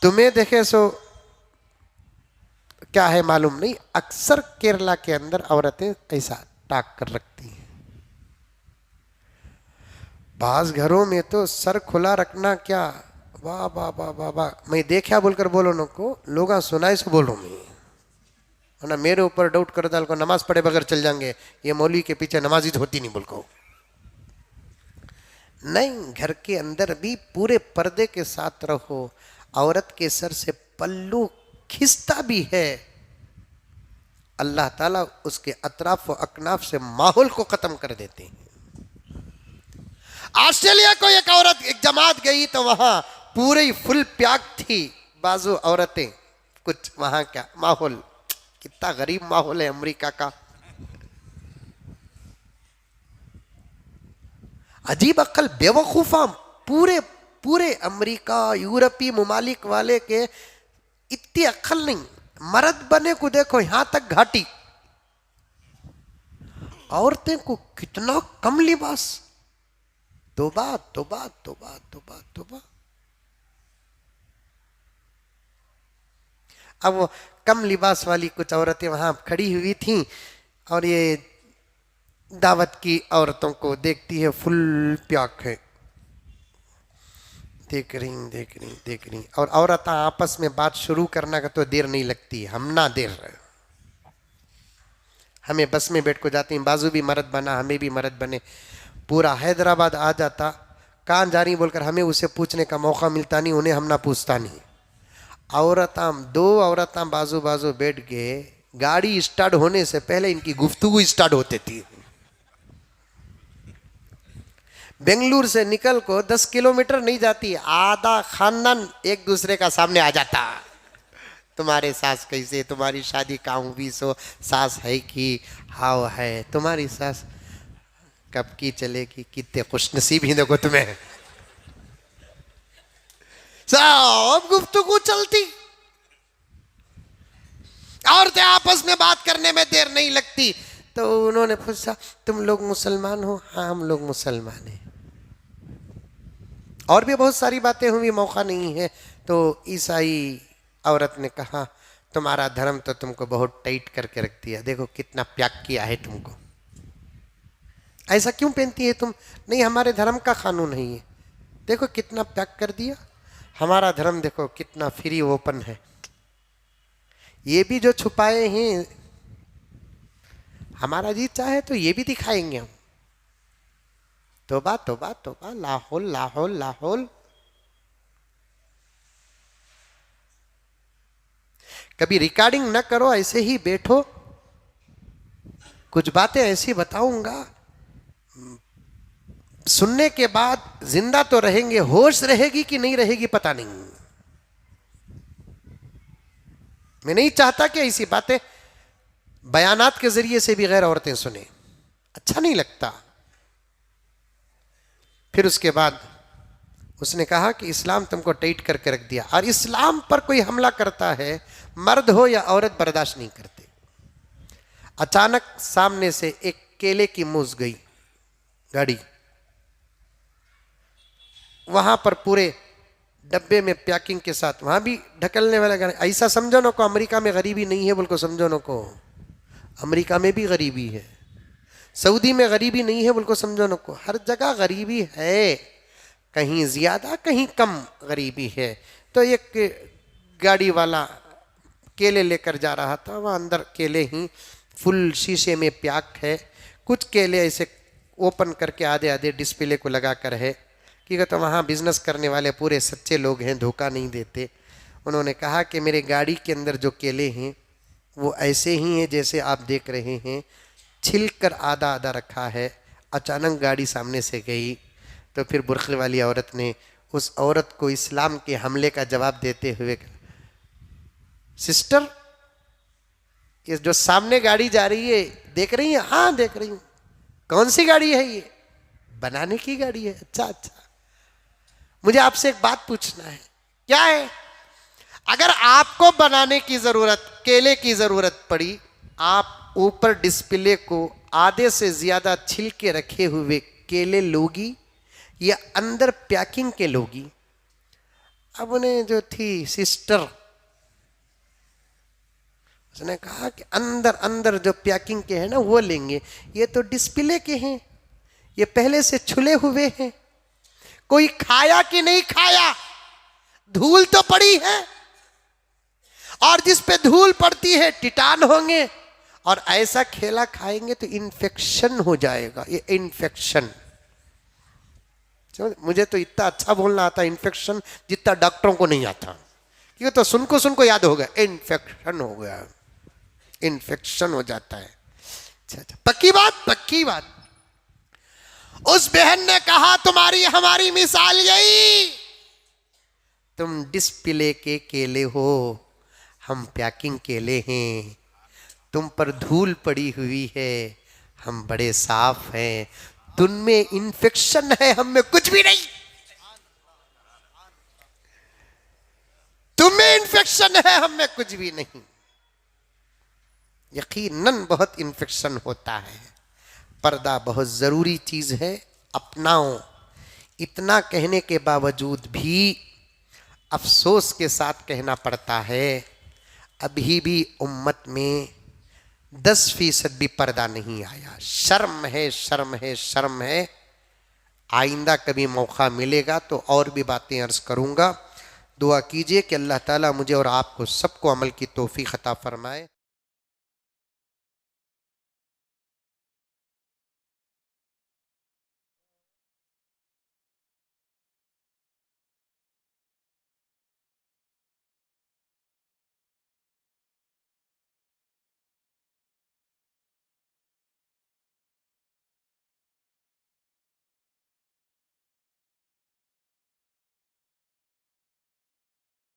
तुम्हें देखे सो क्या है मालूम नहीं, अक्सर केरला के अंदर औरतें ऐसा टाक कर रखती हैं। बाज घरों में तो सर खुला रखना क्या, वाह वाह वाह वाह वाह। मैं देखा बोलकर बोलो न को लोग सुनाई से बोलो मैं, वरना मेरे ऊपर डाउट कर डाल को नमाज पढ़े बगैर चल जाएंगे, ये मौलवी के पीछे नमाजी होती नहीं बोल को। नहीं, घर के अंदर भी पूरे पर्दे के साथ रहो। औरत के सर से पल्लू खिसता भी है, अल्लाह ताला उसके अतराफ व अकनाफ से माहौल को खत्म कर देते हैं। ऑस्ट्रेलिया को एक औरत एक जमात गई तो वहां पूरे ही फुल प्याक थी, बाजू औरतें कुछ। वहां क्या माहौल, कितना गरीब माहौल है अमेरिका का। अजीब अक्ल बेवकूफा। पूरे पूरे अमेरिका यूरोपीय मुमालिक वाले के इतनी अक्ल नहीं। मर्द बने को देखो यहां तक घाटी, औरतें को कितना कम लिबास। तौबा तौबा तौबा तौबा तौबा। अब वो कम लिबास वाली कुछ औरतें वहां खड़ी हुई थीं और ये दावत की औरतों को देखती है फुल प्याक है, देख रही। और औरत आपस में बात शुरू करना का तो देर नहीं लगती, हम ना देर रहे। हमें बस में बैठ को जाती हैं, बाजू भी मर्द बना, हमें भी मर्द बने। पूरा हैदराबाद आ जाता, कहाँ जा रही बोलकर हमें उसे पूछने का मौका मिलता नहीं, उन्हें हम ना पूछता नहीं। औरतां, 2 औरतां बाजू बाजू बैठ गए, गाड़ी स्टार्ट होने से पहले इनकी गुफ्तगू स्टार्ट होती थी। बेंगलुरु से निकल को 10 किलोमीटर नहीं जाती, आधा खानदान एक दूसरे का सामने आ जाता। तुम्हारे सास कैसे, तुम्हारी शादी कहाँ हुई, सो सास है कि हाउ है, तुम्हारी सास कब की चलेगी, कितने खुशनसीब ही देखो तुम्हें। सब गुफ्तगू चलती, औरतें आपस में बात करने में देर नहीं लगती। तो उन्होंने पूछा तुम लोग मुसलमान हो? हाँ हम लोग मुसलमान हैं। और भी बहुत सारी बातें हुई, मौका नहीं है। तो ईसाई औरत ने कहा तुम्हारा धर्म तो तुमको बहुत टाइट करके रख दिया, देखो कितना प्याक किया है तुमको, ऐसा क्यों पहनती है तुम? नहीं हमारे धर्म का कानून है ये, देखो कितना प्याक कर दिया। हमारा धर्म देखो कितना फ्री ओपन है। ये भी जो छुपाए हैं, हमारा जी चाहे तो ये भी दिखाएंगे हम। तौबा तौबा तौबा, लाहौल लाहौल लाहौल। कभी रिकॉर्डिंग न करो, ऐसे ही बैठो, कुछ बातें ऐसी बताऊंगा, सुनने के बाद जिंदा तो रहेंगे, होश रहेगी कि नहीं रहेगी पता नहीं। मैं नहीं चाहता कि ऐसी बातें बयानात के जरिए से भी गैर औरतें सुने, अच्छा नहीं लगता। फिर उसके बाद उसने कहा कि इस्लाम तुमको टाइट करके रख दिया, और इस्लाम पर कोई हमला करता है, मर्द हो या औरत, बर्दाश्त नहीं करते। अचानक सामने से एक केले की मूस गई गाड़ी, वहां पर पूरे डब्बे में पैकिंग के साथ, वहां भी ढकलने वाला गाड़ी। ऐसा समझो ना को अमेरिका में गरीबी नहीं है, बोल को समझो ना को अमेरिका में भी गरीबी है, सऊदी में गरीबी नहीं है, बोल को समझो ना को हर जगह गरीबी है, कहीं ज्यादा कहीं कम गरीबी है। तो एक गाड़ी वाला केले लेकर जा रहा था, वह अंदर केले ही फुल शीशे में पैक है, कुछ केले ऐसे ओपन करके आधे आधे डिस्प्ले को लगा कर है कि तो वहाँ बिजनेस करने वाले पूरे सच्चे लोग हैं, धोखा नहीं देते। उन्होंने कहा कि मेरे गाड़ी के अंदर जो केले हैं वो ऐसे ही हैं जैसे आप देख रहे हैं, छिलकर आधा आधा रखा है। अचानक गाड़ी सामने से गई, तो फिर बुर्खे वाली औरत ने उस औरत को इस्लाम के हमले का जवाब देते हुए, सिस्टर ये जो सामने गाड़ी जा रही है देख रही है? हाँ देख रही हूँ। कौन सी गाड़ी है? ये बनाने की गाड़ी है। अच्छा अच्छा, मुझे आपसे एक बात पूछना है। क्या है? अगर आपको बनाने की जरूरत, केले की जरूरत पड़ी, आप ऊपर डिस्प्ले को आधे से ज्यादा छिलके रखे हुए केले लोगी या अंदर पैकिंग के लोगी? अब उन्हें जो थी सिस्टर, उसने कहा कि अंदर अंदर जो पैकिंग के हैं ना वो लेंगे, ये तो डिस्प्ले के हैं, ये पहले से छुले हुए हैं, कोई खाया कि नहीं खाया, धूल तो पड़ी है, और जिस पे धूल पड़ती है टिटान होंगे, और ऐसा खेला खाएंगे तो इन्फेक्शन हो जाएगा। ये इन्फेक्शन, मुझे तो इतना अच्छा बोलना आता इन्फेक्शन जितना डॉक्टरों को नहीं आता, क्योंकि तो सुनको याद हो गया, इन्फेक्शन हो गया, इन्फेक्शन हो जाता है। अच्छा, पक्की बात, पक्की बात। उस बहन ने कहा तुम्हारी हमारी मिसाल यही, तुम डिस्प्ले के केले हो, हम पैकिंग केले हैं, तुम पर धूल पड़ी हुई है, हम बड़े साफ हैं, तुम में इन्फेक्शन है, हम में कुछ भी नहीं। तुम में इन्फेक्शन है, हम में कुछ भी नहीं। यकीनन बहुत इन्फेक्शन होता है। पर्दा बहुत ज़रूरी चीज़ है, अपनाओ। इतना कहने के बावजूद भी अफसोस के साथ कहना पड़ता है, अभी भी उम्मत में 10% भी पर्दा नहीं आया। शर्म है, शर्म है, शर्म है। आइंदा कभी मौका मिलेगा तो और भी बातें अर्ज़ करूँगा। दुआ कीजिए कि अल्लाह ताला मुझे और आपको सबको अमल की तौफीक अता फरमाए।